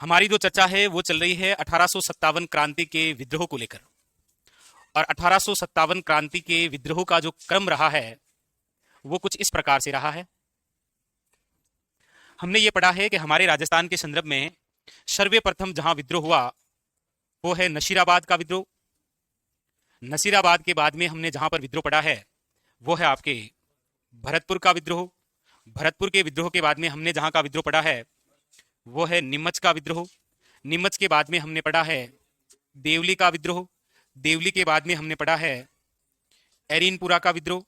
हमारी जो चर्चा है वो चल रही है 1857 क्रांति के विद्रोह को लेकर। और 1857 क्रांति के विद्रोह का जो क्रम रहा है वो कुछ इस प्रकार से रहा है। हमने ये पढ़ा है कि हमारे राजस्थान के संदर्भ में सर्वप्रथम जहां विद्रोह हुआ वो है नशीराबाद का विद्रोह। नसीराबाद के बाद में हमने जहां पर विद्रोह पढ़ा है वो है आपके भरतपुर का विद्रोह। भरतपुर के विद्रोह के बाद में हमने जहां का विद्रोह पढ़ा है वो है नीमच का विद्रोह। नीमच के बाद में हमने पढ़ा है देवली का विद्रोह। देवली के बाद में हमने पढ़ा है एरीनपुरा का विद्रोह।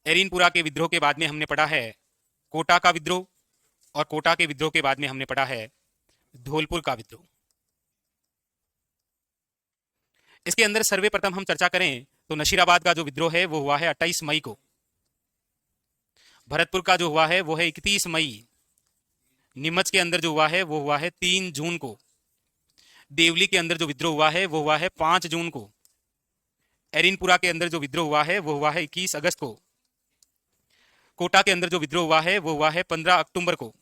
एरीनपुरा के विद्रोह के बाद में हमने पढ़ा है कोटा का विद्रोह। और कोटा के विद्रोह के बाद में हमने पढ़ा है धौलपुर का विद्रोह। इसके अंदर सर्वप्रथम हम चर्चा करें तो नशीराबाद का जो विद्रोह है वो हुआ है 28 मई को। भरतपुर का जो हुआ है वो है 31 मई। नीमच के अंदर जो हुआ है वो हुआ है 3 जून को। देवली के अंदर जो विद्रोह हुआ है वो हुआ है 5 जून को। एरीनपुरा के अंदर जो विद्रोह हुआ है वो हुआ है 21 अगस्त को। कोटा के अंदर जो विद्रोह हुआ है वो हुआ है 15 अक्टूबर को।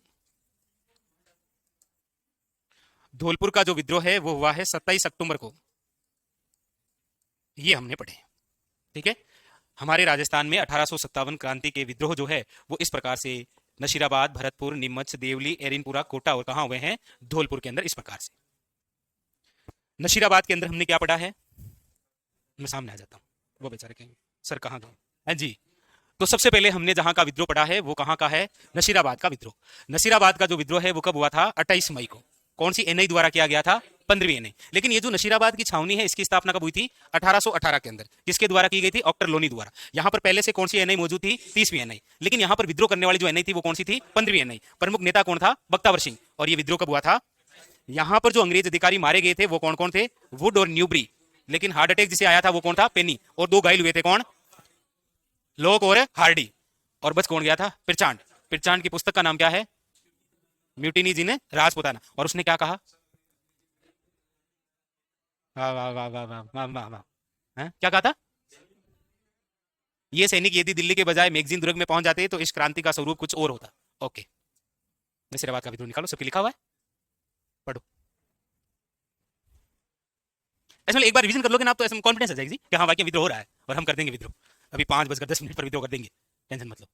धौलपुर का जो विद्रोह है वो हुआ है 27 अक्टूबर को। ये हमने पढ़े, ठीक है। हमारे राजस्थान में 1857 क्रांति के विद्रोह जो है वो इस प्रकार से नशीराबाद, भरतपुर, नीमच, देवली, एरीनपुरा, कोटा और कहां हुए हैं, धौलपुर के अंदर इस प्रकार से। नशीराबाद के अंदर हमने क्या पढ़ा है, मैं सामने आ जाता हूं, वो बेचारे कहेंगे सर कहां गए। हाँ जी, तो सबसे पहले हमने जहां का विद्रोह पढ़ा है वो कहां का है, नशीराबाद का विद्रोह। नशीराबाद का जो विद्रोह है वो कब हुआ था, 28 मई को। कौन सी एनआई द्वारा किया गया था, 15वीं एनआई। लेकिन ये जो नशीराबाद की छावनी है इसकी स्थापना कब हुई थी, 1818 के अंदर। किसके द्वारा की गई थी, ऑक्टर लोनी द्वारा। यहां पर पहले से कौन सी एनआई मौजूद थी, 30वीं एनआई। लेकिन यहां पर विद्रोह करने वाली जो एनआई थी वो कौन सी थी, 15वीं एनआई। प्रमुख नेता कौन था, बख्तावर सिंह। और ये विद्रोह कब हुआ था, यहां पर जो अंग्रेज अधिकारी मारे गए थे वो कौन कौन थे, वुड और न्यूबरी। लेकिन हार्ट अटैक जिसे आया था वो कौन था, पेनी। और 2 घायल हुए थे, कौन, लोक और हार्डी। और बच कौन गया था, पिरचांड। पिरचांड की पुस्तक का नाम क्या है, म्यूटिनी जी ने राजपुताना। और उसने क्या कहा, वाह वाह वाह वाह वाह वाह वाह वाह, हैं? क्या कहा था, ये सैनिक यदि दिल्ली के बजाय मैगजीन दुर्ग में पहुंच जाते तो इस क्रांति का स्वरूप कुछ और होता। ओके, नसीराबाद का विद्रोह निकालो, सबके लिखा हुआ है, पढ़ो। ऐसे में एक बार रिवीजन कर लोगे ना आप तो ऐसे कॉन्फिडेंस आ जाएगी कि हाँ वाकई विद्रोह हो रहा है और हम कर देंगे विद्रोह। अभी 5:10 पर विद्रोह कर देंगे, टेंशन मत लो।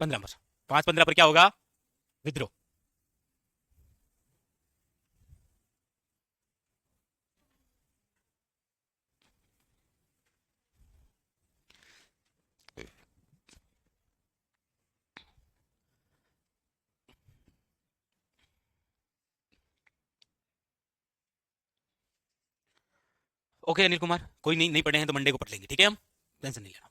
15 पर, 5:15 पर क्या होगा, विद्रोह। ओके अनिल कुमार, कोई नहीं पढ़े हैं तो मंडे को पढ़ लेंगे, ठीक है, हम टेंशन नहीं लेना।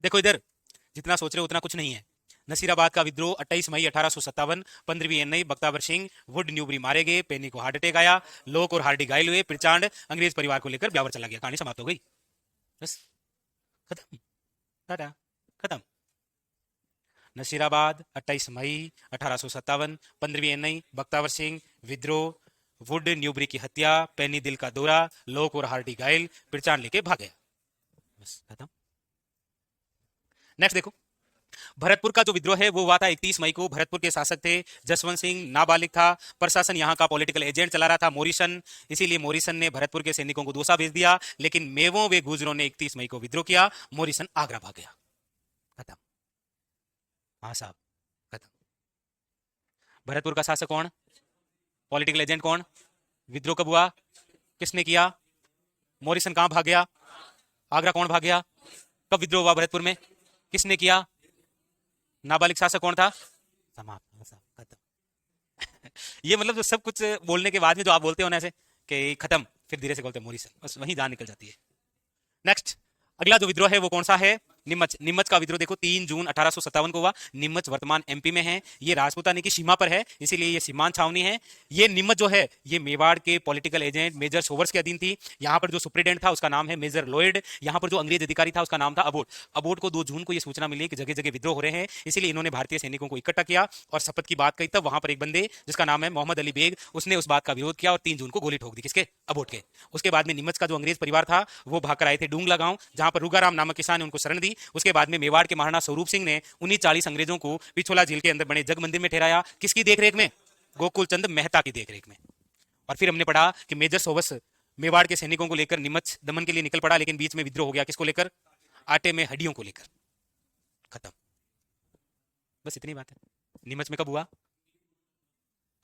देखो इधर, जितना सोच रहे हो उतना कुछ नहीं है। नसीराबाद का विद्रोह 28 मई 1857, 15वीं NI, Bakhtawar Singh, Wood, Newbury मारे गए, पेनी को हार्ट अटैक आया, लोक और हार्डी घायल हुए, पिरचांड अंग्रेज परिवार को लेकर ब्यावर चला गया। कहानी समाप्त हो गई, बस खत्म, टाटा, खत्म। नसीराबाद 28 मई 1857, 15वीं एनआई, बख्तावर सिंह, विद्रोह, वुड, न्यूबरी की हत्या, पेनी दिल का दौरा, लोक और हार्डी घायल, पिरचांड लेके भाग गया, बस खत्म। नेक्स्ट देखो, भरतपुर का जो विद्रोह है वो हुआ था 31 मई को। भरतपुर के शासक थे जसवंत सिंह, नाबालिग था। प्रशासन यहाँ का पॉलिटिकल एजेंट चला रहा था मॉरिसन। इसीलिए मॉरिसन ने भरतपुर के सैनिकों को दोसा भेज दिया। लेकिन मेवों वे गुजरों ने 31 मई को विद्रोह किया, मॉरिसन आगरा भाग गया, खत्म। हाँ साहब, खत्म। भरतपुर का शासक कौन, पॉलिटिकल एजेंट कौन, विद्रोह कब हुआ, किसने किया, मॉरिसन कहां भाग गया, आगरा कौन भाग गया, कब विद्रोह हुआ भरतपुर में, किसने किया, नाबालिग शासक कौन था, समाप्त, खत्म। ये मतलब जो सब कुछ बोलने के बाद में जो आप बोलते हो ना ऐसे कि खत्म, फिर धीरे से बोलते हैं मॉरिसन, बस वहीं जान निकल जाती है। नेक्स्ट, अगला जो विद्रोह है वो कौन सा है, निम्मच का विद्रोह देखो 3 जून 1857 को हुआ। निम्मच वर्तमान एमपी में है, ये राजपूतानी की सीमा पर है, इसीलिए ये सीमांत छावनी है। ये निम्मच जो है ये मेवाड़ के पॉलिटिकल एजेंट मेजर सोवर्स के अधीन थी। यहाँ पर जो सुप्रिटेंडेंट था उसका नाम है मेजर लॉयड। यहाँ पर जो अंग्रेज अधिकारी था उसका नाम था अबोट। अबोट को 2 जून को ये सूचना मिली कि जगह जगह विद्रोह हो रहे हैं, इसीलिए इन्होंने भारतीय सैनिकों को इकट्ठा किया और शपथ की बात कही। तब वहां पर एक बंदे जिसका नाम है मोहम्मद अली बेग, उसने उस बात का विरोध किया और 3 जून को गोली ठोक दी, किसके? अबोट के। उसके बाद में निम्मच का जो अंग्रेज परिवार था वो भागकर आए थे डूंगला गांव, जहां पर रुगाराम नामक किसान ने उनको शरण दी। उसके बाद में मेवाड़ के महाराणा स्वरूप सिंह ने 1940 अंग्रेजों को पिछोला झील के अंदर बने जग मंदिर में ठहराया, किसकी देखरेख में? गोकुल चंद मेहता की देखरेख में। और फिर हमने पढ़ा कि मेजर सोवर्स मेवाड़ के सैनिकों को लेकर निम्मच दमन के लिए निकल पड़ा, लेकिन बीच में विद्रोह हो गया, किसको लेकर? आटे में हड्डियों को लेकर। खत्म, बस इतनी बात है। निम्मच में कब हुआ?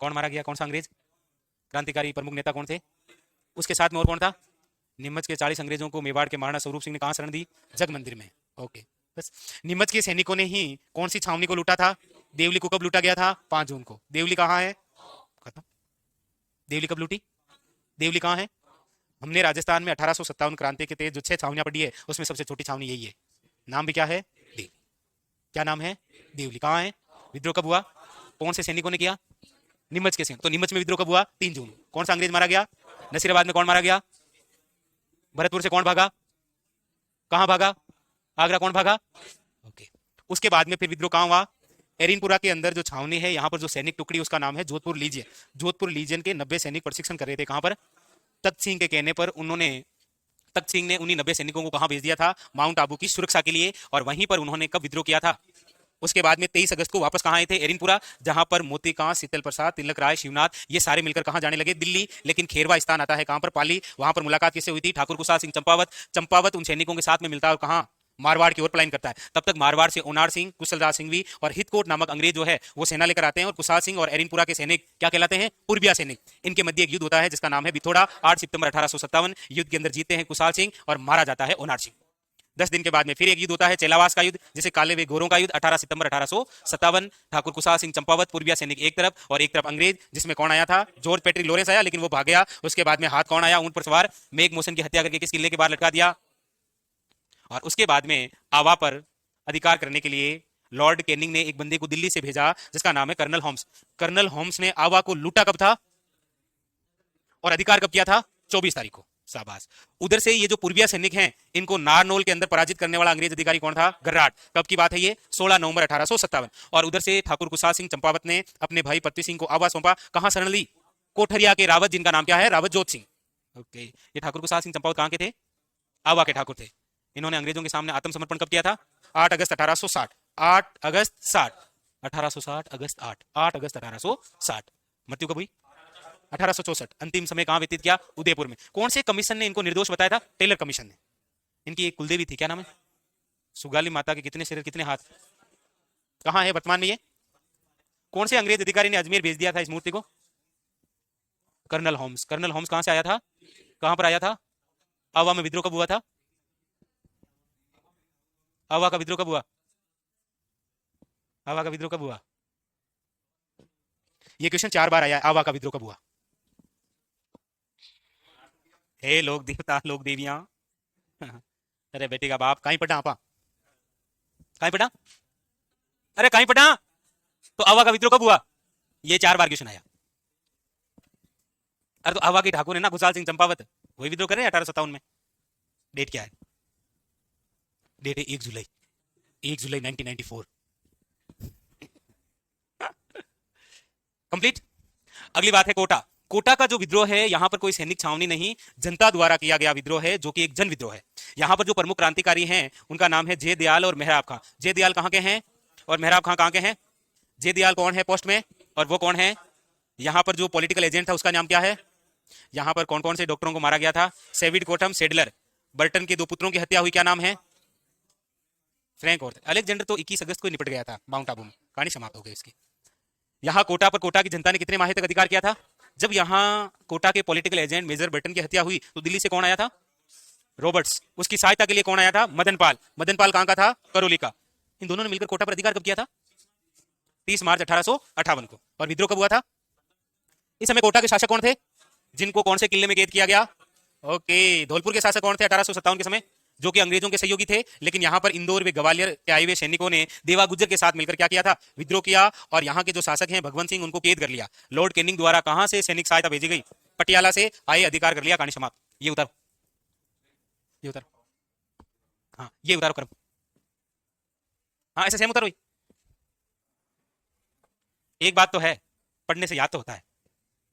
कौन मारा गया? कौन सा अंग्रेज? क्रांतिकारी प्रमुख नेता कौन थे? उसके साथ में और कौन था? निम्मच के 40 अंग्रेजों को मेवाड़ के महाराणा स्वरूप सिंह ने कहां शरण दी? जग मंदिर में। ओके, बस। निम्मच के सैनिकों ने ही कौन सी छावनी को लूटा था? देवली को कब लूटा गया था? 5 जून को। देवली कहां है? खत्म। देवली कब लूटी? देवली कहां है? हमने राजस्थान में 1857 क्रांति के तहत जो 6 छावनियां पड़ी है उसमें सबसे छोटी छावनी यही है। नाम भी क्या है? देवली। क्या नाम है? देवली। कहां है? विद्रोह कब हुआ? कौन से सैनिकों ने किया? निम्मच के सैनिक। तो निम्मच में विद्रोह कब हुआ? 3 जून। कौन सा अंग्रेज मारा गया? नसीराबाद में कौन मारा गया? भरतपुर से कौन भागा? कहां भागा? आगरा। कौन भागा? ओके। उसके बाद में फिर विद्रोह कहां हुआ? एरिनपुरा के अंदर जो छावनी है, यहाँ पर जो सैनिक टुकड़ी उसका नाम है जोधपुर लीजियन। जोधपुर लीजियन के 90 सैनिक प्रशिक्षण कर रहे थे। कहां पर? तख्त सिंह के कहने पर तख्त सिंह ने उन्हीं 90 सैनिकों को कहां भेज दिया था? माउंट आबू की सुरक्षा के लिए। और वहीं पर उन्होंने कब विद्रोह किया था? उसके बाद में 23 अगस्त को वापस कहां आए थे? एरिनपुरा, जहां पर मोतीकांत, शीतल प्रसाद, तिलक राय, शिवनाथ ये सारे मिलकर कहां जाने लगे? दिल्ली। लेकिन खेरवा स्थान आता है कहां पर? पाली। वहां पर मुलाकात किससे हुई थी? ठाकुर कुशाल सिंह चंपावत। चंपावत उन सैनिकों के साथ में मिलता है और कहां? मारवाड़ की ओर पलायन करता है। तब तक मारवाड़ से ओनार सिंह, कुशलदास सिंघवी और हितकोट नामक अंग्रेज जो है वो सेना लेकर आते हैं, और कुशाल सिंह और एरिनपुरा के सैनिक क्या कहलाते हैं? पूर्बिया सैनिक। इनके मध्य एक युद्ध होता है जिसका नाम है बिथोड़ा। 8 सितंबर 1857। युद्ध के अंदर जीते हैं कुशाल सिंह और मारा जाता है ओनार सिंह। 10 दिन के बाद में फिर एक युद्ध होता है चेलावास का युद्ध, जिसे काले वे गोरों का युद्ध। 18 सितंबर 1857। ठाकुर कुशाल सिंह चंपावत, पूर्बिया सैनिक एक तरफ और एक तरफ अंग्रेज, जिसमें कौन आया था? जॉर्ज पैट्रिक लॉरेंस आया, लेकिन वो भाग गया। उसके बाद में हाथ कौन आया? ऊंट पर सवार मेघ मोशन की हत्या करके किस किले के बाहर लटका दिया। और उसके बाद में आवा पर अधिकार करने के लिए लॉर्ड कैनिंग ने एक बंदे को दिल्ली से भेजा जिसका नाम है कर्नल होम्स। कर्नल होम्स ने आवा को लूटा कब था और अधिकार कब किया था? 24 तारीख को। शाबाश। उधर से ये जो पूर्विया सैनिक हैं इनको नारनौल के अंदर पराजित करने वाला अंग्रेज अधिकारी कौन था? गर्राट। कब की बात है ये? 16 नवंबर 1857। और उधर से ठाकुर कुशाल सिंह चंपावत ने अपने भाई पृथ्वी सिंह को आवा सौंपा। कहां शरण ली? कोठरिया के रावत, जिनका नाम क्या है? रावत जोत सिंह। ओके, ये ठाकुर कुशाल सिंह चंपावत कहां के थे? आवा के ठाकुर थे। इन्होंने अंग्रेजों के सामने आत्मसमर्पण कब किया था? 8 अगस्त 1860। 8 अगस्त 60 1860 अगस्त 8 अगस्त 1860। मृत्यु कब हुई? 1864। अंतिम समय कहां व्यतीत किया? उदयपुर में। कौन से कमीशन ने इनको निर्दोष बताया था? टेलर कमीशन ने। इनकी एक कुलदेवी थी, क्या नाम है? सुगाली माता के कितने शरीर कितने हाथ? कहां है वर्तमान में ये? कौन से अंग्रेज अधिकारी ने अजमेर भेज दिया था इस मूर्ति को? Colonel Holmes. कर्नल होम्स कहां से आया था? कहां पर आया था? आवा में विद्रोह कब हुआ था? आवा का विद्रोह कब हुआ? आवा का विद्रोह कब हुआ? ये क्वेश्चन 4 बार आया है, आवा का विद्रोह कब हुआ? हे लोग देवता, लोग देवियां। अरे बेटे का बाप, कहीं पटा आपा? कहीं पटा? अरे कहीं पटा? तो आवा का विद्रोह कब हुआ? ये 4 बार क्वेश्चन आया। अरे तो आवा के ठाकुर है ना कुशाल सिंह चंपावत, वही विद्रोह कर रहे हैं 1857 में। डेट क्या है? डेट है 1 जुलाई। 1 जुलाई 1994। कंप्लीट। अगली बात है कोटा। कोटा का जो विद्रोह है, यहां पर कोई सैनिक छावनी नहीं, जनता द्वारा किया गया विद्रोह है, जो कि एक जन विद्रोह है। यहां पर जो प्रमुख क्रांतिकारी हैं उनका नाम है जय दयाल और मेहराब खां। जय दयाल कहां के हैं और मेहराब खां कहां के हैं? जय दयाल कौन है पोस्ट में और वो कौन है? यहां पर जो पॉलिटिकल एजेंट था उसका नाम क्या है? यहां पर कौन कौन से डॉक्टरों को मारा गया था? सेविड कोटम, सेडलर। बर्टन के 2 पुत्रों की हत्या हुई, क्या नाम है? फ्रैंक और अलेक्जेंडर तो 21 अगस्त को निपट गया था माउंट आबू में, कहानी समाप्त हो गई इसकी। यहाँ कोटा पर कोटा की जनता ने कितने माह तक अधिकार किया था? जब यहाँ कोटा के पॉलिटिकल एजेंट मेजर बर्टन की हत्या हुई तो दिल्ली से कौन आया था? रॉबर्ट्स। उसकी सहायता के लिए कौन आया था? मदनपाल। मदनपाल कहां का था? करौली का। इन दोनों ने मिलकर कोटा पर अधिकार कब किया था? 30 मार्च 1858 को। और विद्रोह कब हुआ था? इस समय कोटा के शासक कौन थे जिनको कौन से किले में कैद किया गया? ओके, धौलपुर के शासक कौन थे 1857 के समय? जो कि अंग्रेजों के सहयोगी थे, लेकिन यहां पर इंदौर व ग्वालियर के आए हुए सैनिकों ने देवा गुज्जर के साथ मिलकर क्या किया था, विद्रोह किया, और यहाँ के जो शासक हैं भगवंत सिंह, उनको कैद कर लिया। लॉर्ड कैनिंग द्वारा कहां से सैनिक सहायता भेजी गई, पटियाला से, आए अधिकार कर लिया, कहानी समाप्त। ये उतारो, ये उतारो, हाँ ये उतारो कर्म, हाँ ऐसे सेम उतारो। एक बात तो है, पढ़ने से याद तो होता है।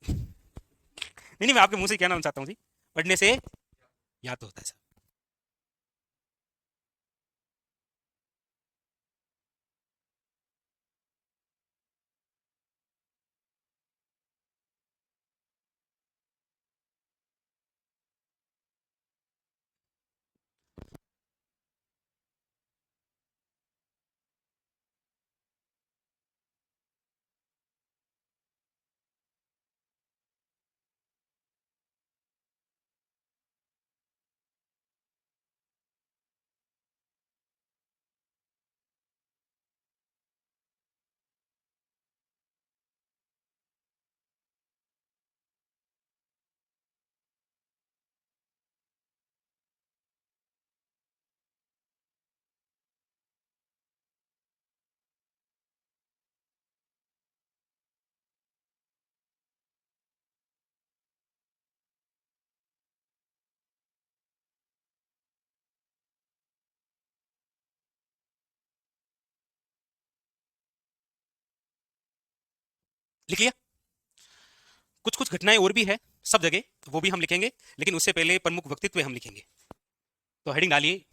नहीं नहीं, मैं आपके मुंह से कहना चाहता हूँ जी, पढ़ने से याद तो होता है सर। लिख लिया। कुछ कुछ घटनाएं और भी है सब जगह, वो भी हम लिखेंगे, लेकिन उससे पहले प्रमुख व्यक्तित्व हम लिखेंगे। तो हेडिंग डालिए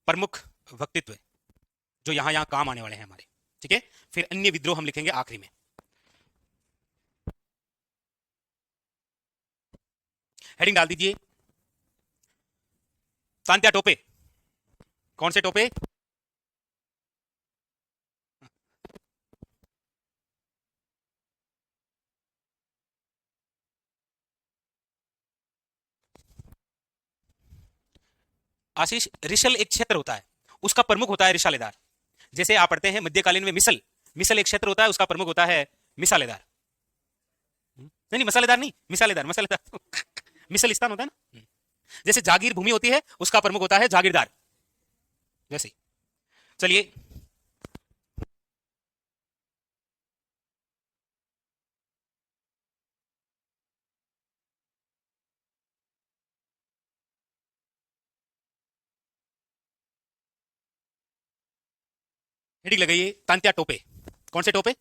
प्रमुख व्यक्तित्व, जो यहां यहां काम आने वाले हैं हमारे, ठीक है। फिर अन्य विद्रोह हम लिखेंगे आखिरी में। हेडिंग डाल दीजिए तांत्या टोपे। कौन से टोपे, आशीष, रिशल एक क्षेत्र होता है, उसका प्रमुख होता है रिशालेदार। जैसे आप पढ़ते हैं मध्यकालीन में मिसल, मिसल एक क्षेत्र होता है, उसका प्रमुख होता है मिसालेदार। नहीं नहीं, मसालेदार नहीं, मिसालेदार, मसालेदार मिसल स्थान होता है ना। जैसे जागीर भूमि होती है, उसका प्रमुख होता है जागीरदार, जैसे। चलिए, हेडिंग लगाइए तांत्या टोपे। कौन से टोपे,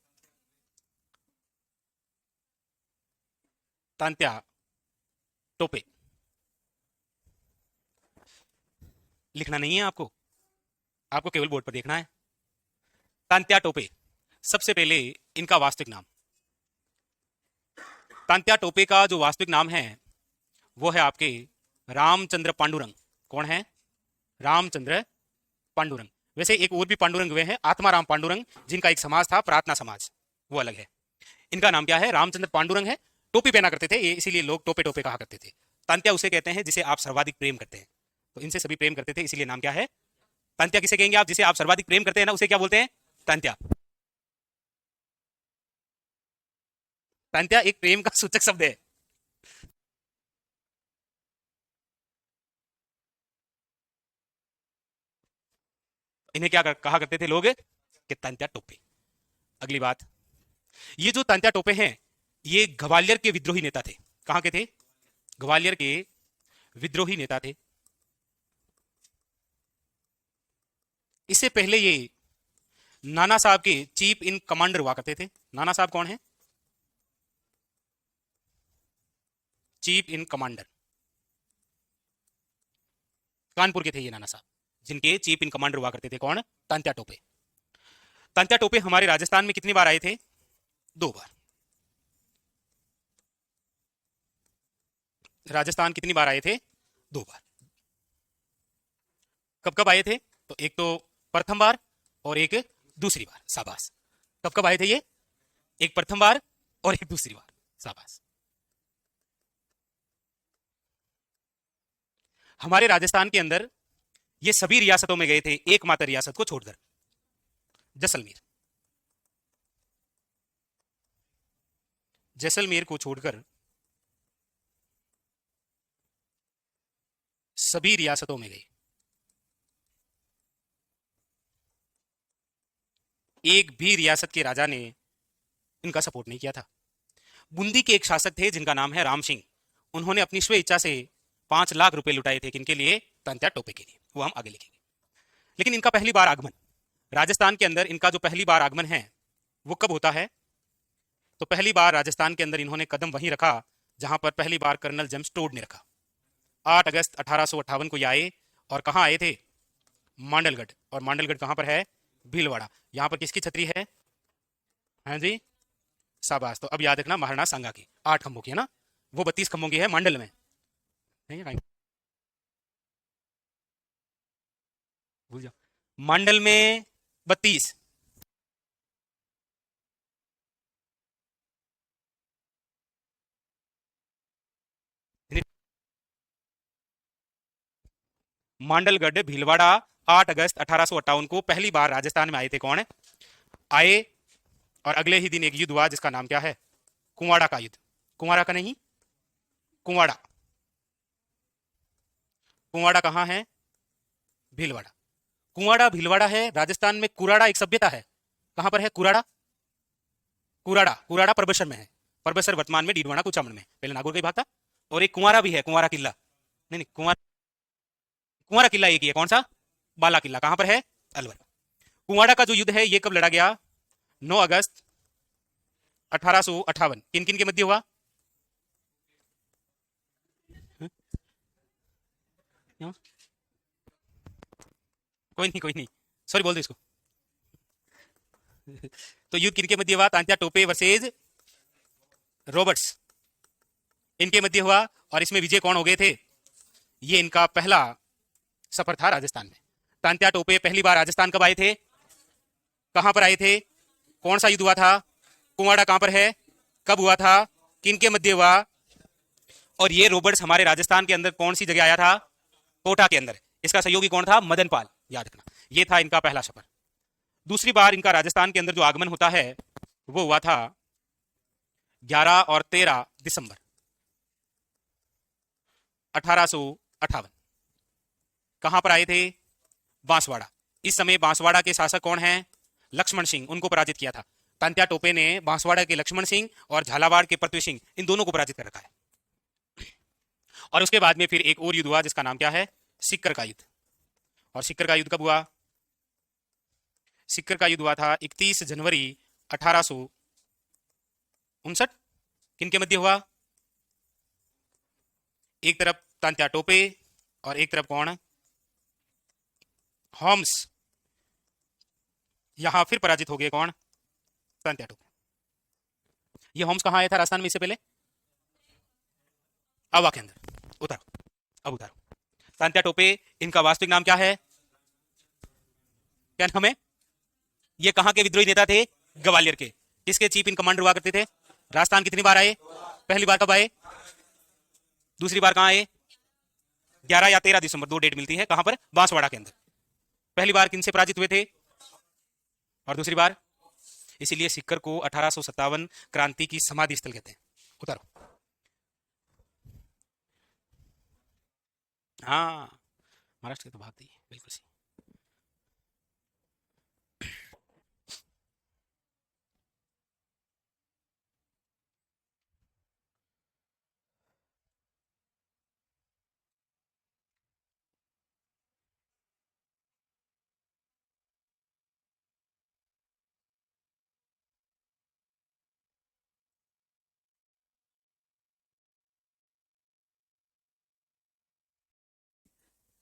तांत्या टोपे। लिखना नहीं है आपको, आपको केवल बोर्ड पर देखना है। तांत्या टोपे, सबसे पहले इनका वास्तविक नाम, तांत्या टोपे का जो वास्तविक नाम है वो है आपके रामचंद्र पांडुरंग। कौन है, रामचंद्र पांडुरंग। वैसे एक और भी पांडुरंग हुए हैं, आत्माराम पांडुरंग, जिनका एक समाज था प्रार्थना समाज, वो अलग है। इनका नाम क्या है, रामचंद्र पांडुरंग है। टोपी पहना करते थे ये, इसीलिए लोग टोपे टोपे कहा करते थे। तांत्या उसे कहते हैं जिसे आप सर्वाधिक प्रेम करते हैं, तो इनसे सभी प्रेम करते थे, इसीलिए नाम क्या है, तांत्या। किसे कहेंगे आप, जिसे आप सर्वाधिक प्रेम करते हैं ना, उसे क्या बोलते हैं, तांत्या। तांत्या एक प्रेम का सूचक शब्द है। इन्हें क्या कहा करते थे लोग, कि तांत्या टोपे। अगली बात, ये जो तांत्या टोपे हैं, ये ग्वालियर के विद्रोही नेता थे। कहां के थे, ग्वालियर के विद्रोही नेता थे। इससे पहले ये नाना साहब के चीफ इन कमांडर हुआ करते थे। नाना साहब कौन है, चीफ इन कमांडर, कानपुर के थे ये नाना साहब, जिनके चीफ इन कमांडर हुआ करते थे कौन, तांत्या टोपे। तांत्या टोपे हमारे राजस्थान में कितनी बार आए थे, 2 बार। राजस्थान कितनी बार आए थे, 2 बार। कब कब आए थे, तो एक तो प्रथम बार और एक दूसरी बार, शाबाश। कब कब आए थे ये, एक प्रथम बार और एक दूसरी बार, शाबाश। हमारे राजस्थान के अंदर ये सभी रियासतों में गए थे, एकमात्र रियासत को छोड़कर, जैसलमेर। जैसलमेर को छोड़कर सभी रियासतों में गए, एक भी रियासत के राजा ने इनका सपोर्ट नहीं किया था। बूंदी के एक शासक थे जिनका नाम है राम सिंह, उन्होंने अपनी स्व इच्छा से 5 लाख रुपए लुटाए थे, किनके लिए? तात्या टोपे के लिए, वो हम आगे लिखेंगे। लेकिन इनका पहली बार आगमन राजस्थान के अंदर, इनका जो पहली बार आगमन है वो कब होता है? तो पहली बार राजस्थान के अंदर इन्होंने कदम वहीं रखा जहां पर पहली बार कर्नल जेम्स टोड ने रखा। 8 अगस्त 1858 को ये आए, और कहां आए थे? मांडलगढ़। और मांडलगढ़ कहां पर है? भीलवाड़ा। यहां पर किसकी छतरी है? हाँ जी, शाबाश। तो अब याद रखना, महाराणा सांगा की 8 खंभों की है ना, वो 32 खंभों की है मांडल में, नहीं है? भूल जाओ, मांडल में 32। मांडलगढ़ भीलवाड़ा, 8 अगस्त 1858 को पहली बार राजस्थान में आए थे। कौन है आए? और अगले ही दिन एक युद्ध हुआ जिसका नाम क्या है? कुंवाड़ा का युद्ध। कुंवाड़ा का नहीं, कुंवाड़ा। कुंवाड़ा कहां है? भीलवाड़ा। कुंवाड़ा भीलवाड़ा है राजस्थान में। कुराड़ा एक सभ्यता है, कहां पर है कुराड़ा? कुराड़ा, कुराड़ा परबसर में है। परबसर वर्तमान में डीडवाना कुचामन में, पहले नागौर का ही भाग था। और एक कुंवारा भी है, कुंवारा किला। नहीं नहीं, कुंवारा, कुंवारा किला एक ही है। कौन सा? बाला किला। कहां पर है? अलवर। कुंवाड़ा का जो युद्ध है ये कब लड़ा गया? 9 अगस्त 1858। किन किन के मध्य हुआ? कोई नहीं, कोई नहीं, सॉरी बोल दो इसको। तो युद्ध किनके मध्य हुआ? तांत्या टोपे वर्सेज रॉबर्ट्स, इनके मध्य हुआ। और इसमें विजय कौन हो गए थे? ये इनका पहला सफर था राजस्थान में। तांत्या टोपे पहली बार राजस्थान कब आए थे? कहां पर आए थे? कौन सा युद्ध हुआ था? कुंवाड़ा कहां पर है? कब हुआ था? किन के मध्य हुआ? और ये रॉबर्ट्स हमारे राजस्थान के अंदर कौन सी जगह आया था? कोटा के अंदर। इसका सहयोगी कौन था? मदन पाल, याद रखना। ये था इनका पहला सफर। दूसरी बार इनका राजस्थान के अंदर जो आगमन होता है वो हुआ था 11 और 13 दिसंबर 1858। कहां पर आए थे? बांसवाड़ा। इस समय बांसवाड़ा के शासक कौन हैं? लक्ष्मण सिंह, उनको पराजित किया था। तांत्या टोपे ने बांसवाड़ा के लक्ष्मण सिंह और झालावाड़ के पृथ्वी सिंह, इन दोनों को पराजित कर रखा है। और उसके बाद में फिर एक और युद्ध हुआ जिसका नाम क्या है? सिक्कर का युद्ध। और सिक्कर का युद्ध कब हुआ? सिक्कर का युद्ध हुआ था 31 जनवरी 1859। किनके मध्य हुआ? एक तरफ तांत्या टोपे और एक तरफ कौन? होम्स। यहां फिर पराजित हो गए कौन? तांत्या टोपे। ये होम्स कहां आया था राजस्थान में इससे पहले? अवा के अंदर। उतारो, अब उतारो। तांत्या टोपे, इनका वास्तविक नाम क्या है? क्या नाम है? ये कहां के विद्रोही नेता थे? ग्वालियर के। किसके चीफ इन कमांडर हुआ करते थे? राजस्थान कितनी बार आए? पहली बार कब आए? दूसरी बार कहां आए? 11 या 13 दिसंबर, दो डेट मिलती है। कहां पर? बांसवाड़ा के अंदर। पहली बार किनसे पराजित हुए थे? और दूसरी बार? इसीलिए सिक्कर को 1857 क्रांति की समाधि स्थल कहते हैं। उतारो। हाँ, महाराष्ट्र के तो भाग दी, बिल्कुल सही।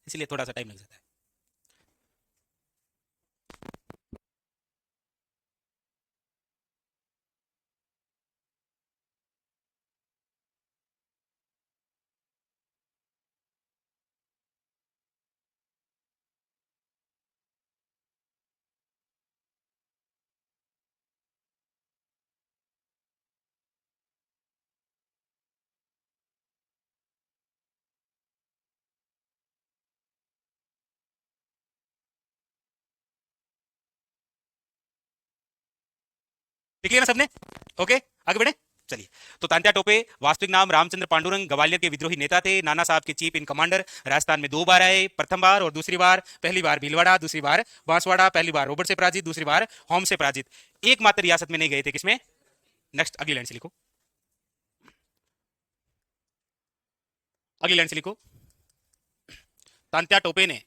इसलिए थोड़ा सा टाइम लग जाता है। लिख लिया ना सबने? ओके, आगे बढ़े। चलिए, तो तांत्या टोपे वास्तविक नाम रामचंद्र पांडुरंग ग्वालियर के विद्रोही नेता थे। नाना साहब के चीफ इन कमांडर। राजस्थान में 2 बार आए, प्रथम बार और दूसरी बार। पहली बार भीलवाड़ा, दूसरी बार बांसवाड़ा। पहली बार रोबर्ट से पराजित, दूसरी बार होम से पराजित। एकमात्र रियासत में नहीं गए थे, किसमें? नेक्स्ट अगली लाइन से लिखो, अगली लाइन से लिखो। तांत्या टोपे ने,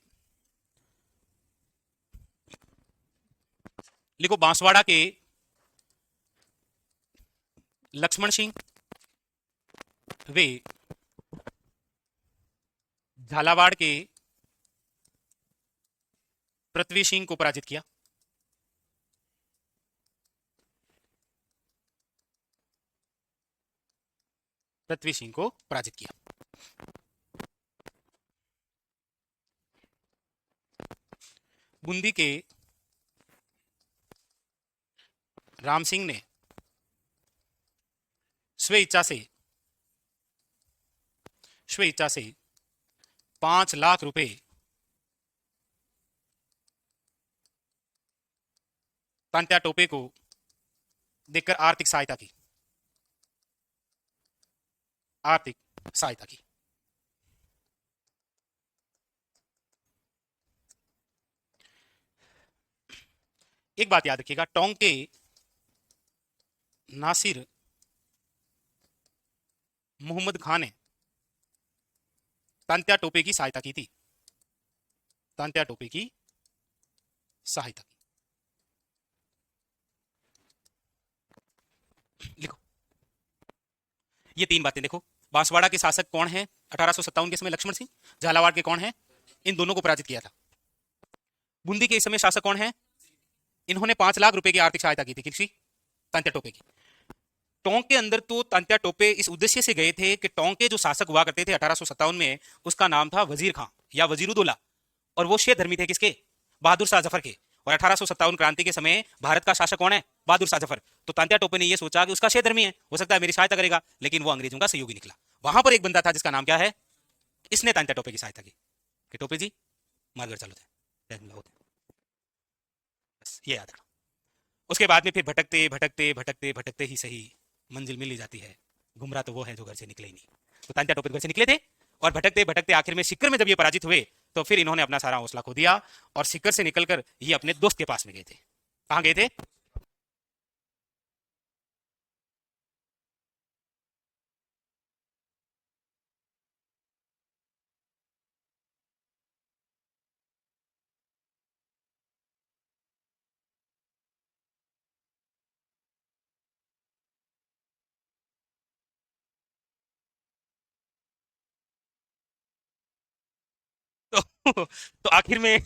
लिखो, बांसवाड़ा के लक्ष्मण सिंह वे झालावाड़ के पृथ्वी सिंह को पराजित किया। पृथ्वी सिंह को पराजित किया। बूंदी के राम सिंह ने स्वेच्छा से 5 लाख रुपए तांत्या टोपे को देकर आर्थिक सहायता की। एक बात याद रखिएगा, टोंक के नासिर मोहम्मद खान ने तांत्या टोपे की सहायता की थी। तांत्या टोपे की सहायता की। लिखो ये 3 बातें, देखो। बांसवाड़ा के शासक कौन है 1857 के समय? लक्ष्मण सिंह। झालावाड़ के कौन है? इन दोनों को पराजित किया था। बूंदी के इस समय शासक कौन है? इन्होंने 5 लाख रुपए की आर्थिक सहायता की थी, किसी? तांत्या टोपे की। टोंक के अंदर तो तांत्या टोपे इस उद्देश्य से गए थे कि टोंक के जो शासक हुआ करते थे 1857 में, उसका नाम था वजीर खां या वजीरुद्दौला, और वो शेख धर्मी थे, किसके? बहादुर शाह जफर के। और 1857 क्रांति के समय भारत का शासक कौन है? बहादुर शाह जफर। तो तांत्या टोपे ने ये सोचा कि उसका शेख धर्मी है, हो सकता है मेरी सहायता करेगा, लेकिन वो अंग्रेजों का सहयोगी निकला। वहां पर एक बंदा था जिसका नाम क्या है? इसने तांत्या टोपे की सहायता की कि टोपे जी मारगर चालू थे, बस ये याद रखना। उसके बाद में फिर भटकते भटकते भटकते भटकते ही सही मंजिल मिल ही जाती है। गुमराह तो वो है जो घर से निकले ही नहीं। तो तांत्या टोपे घर से निकले थे और भटकते भटकते आखिर में सीकर में जब ये पराजित हुए, तो फिर इन्होंने अपना सारा हौसला खो दिया और सीकर से निकलकर ये अपने दोस्त के पास में गए थे। कहां गए थे? तो, तो आखिर में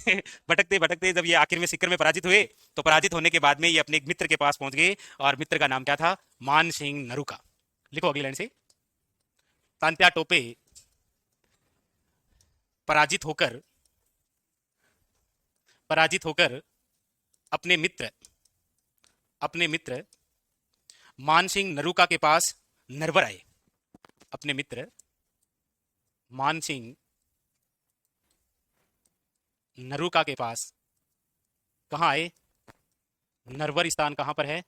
भटकते भटकते जब ये आखिर में सीकर में पराजित हुए, तो पराजित होने के बाद में ये अपने एक मित्र के पास पहुंच गए, और मित्र का नाम क्या था? मान सिंह नरूका। लिखो अगली लाइन से। तांत्या टोपे पराजित होकर पराजित होकर अपने मित्र मान सिंह नरूका के पास नरवर आए। अपने मित्र मान सिंह नरूका के पास कहां आए? नरवर स्थान कहां पर है?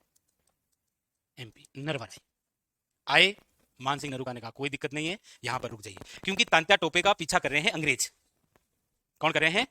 एमपी। नरवर आए। मान सिंह नरूका ने कहा कोई दिक्कत नहीं है, यहां पर रुक जाइए, क्योंकि तांत्या टोपे का पीछा कर रहे हैं अंग्रेज। कौन कर रहे हैं?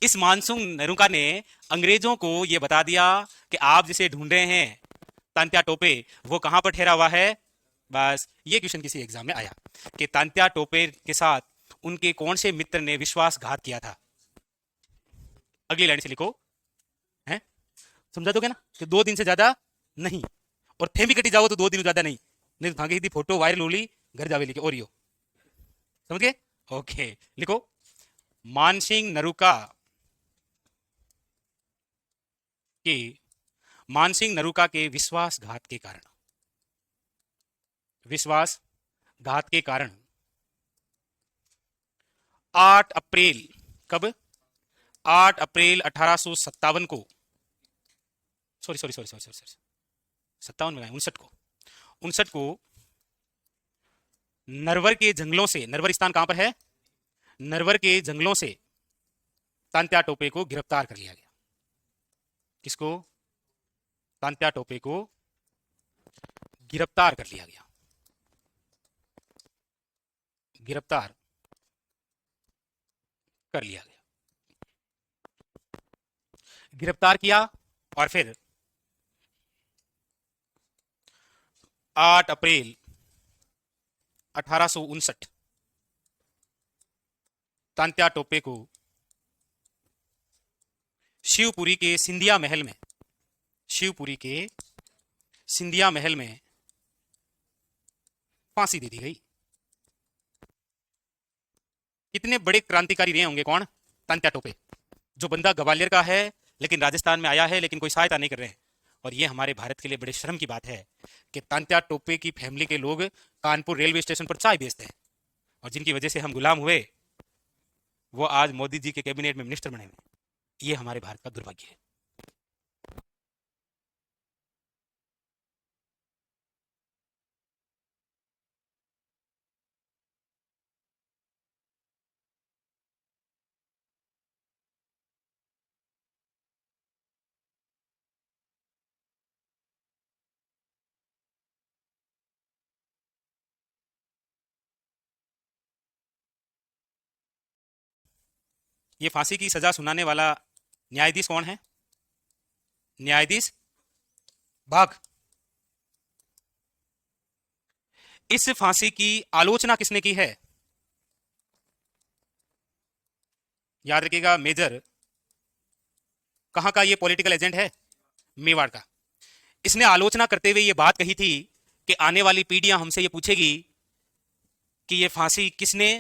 इस मानसून नरूका ने अंग्रेजों को यह बता दिया कि आप जिसे ढूंढ रहे हैं तांत्या टोपे, वो कहां पर ठहरा हुआ है। बस ये क्वेश्चन किसी एग्जाम में आया कि तांत्या टोपे के साथ उनके कौन से मित्र ने विश्वासघात किया था। अगली लाइन से लिखो, है समझा दोगे ना कि 2 दिन से ज्यादा नहीं, और थे भी कटी जाओ तो 2 दिन ज्यादा नहीं, नहीं तो भागे थी फोटो वायरल होली घर जावे लिखे और यो। समझ गए? ओके, लिखो। मानसिंह नरूका के मानसिंह नरूका के विश्वासघात के कारण विश्वासघात के कारण 8 अप्रैल, कब? 8 अप्रैल 1857 को, sorry sorry sorry sorry sorry, 57 में, 59 को नरवर के जंगलों से, नरवर स्थान कहां पर है? नरवर के जंगलों से तांत्या टोपे को गिरफ्तार कर लिया गया। किसको? तांत्या टोपे को गिरफ्तार कर लिया गया। गिरफ्तार कर लिया गया, गिरफ्तार किया और फिर 8 अप्रैल 1859 तांत्या टोपे को शिवपुरी के सिंधिया महल में, शिवपुरी के सिंधिया महल में फांसी दे दी गई। कितने बड़े क्रांतिकारी रहे होंगे? कौन? तांत्या टोपे। जो बंदा ग्वालियर का है लेकिन राजस्थान में आया है, लेकिन कोई सहायता नहीं कर रहे हैं। और ये हमारे भारत के लिए बड़े शर्म की बात है कि तांत्या टोपे की फैमिली के लोग कानपुर रेलवे स्टेशन पर चाय बेचते हैं, और जिनकी वजह से हम गुलाम हुए, वो आज मोदी जी के कैबिनेट में मिनिस्टर बने हुए। ये हमारे भारत का दुर्भाग्य है। ये फांसी की सजा सुनाने वाला न्यायाधीश कौन है? न्यायाधीश बाघ। इस फांसी की आलोचना किसने की है? याद रखिएगा, मेजर कहां का ये पॉलिटिकल एजेंट है? मेवाड़ का। इसने आलोचना करते हुए ये बात कही थी कि आने वाली पीढ़ियां हमसे ये पूछेगी कि ये फांसी किसने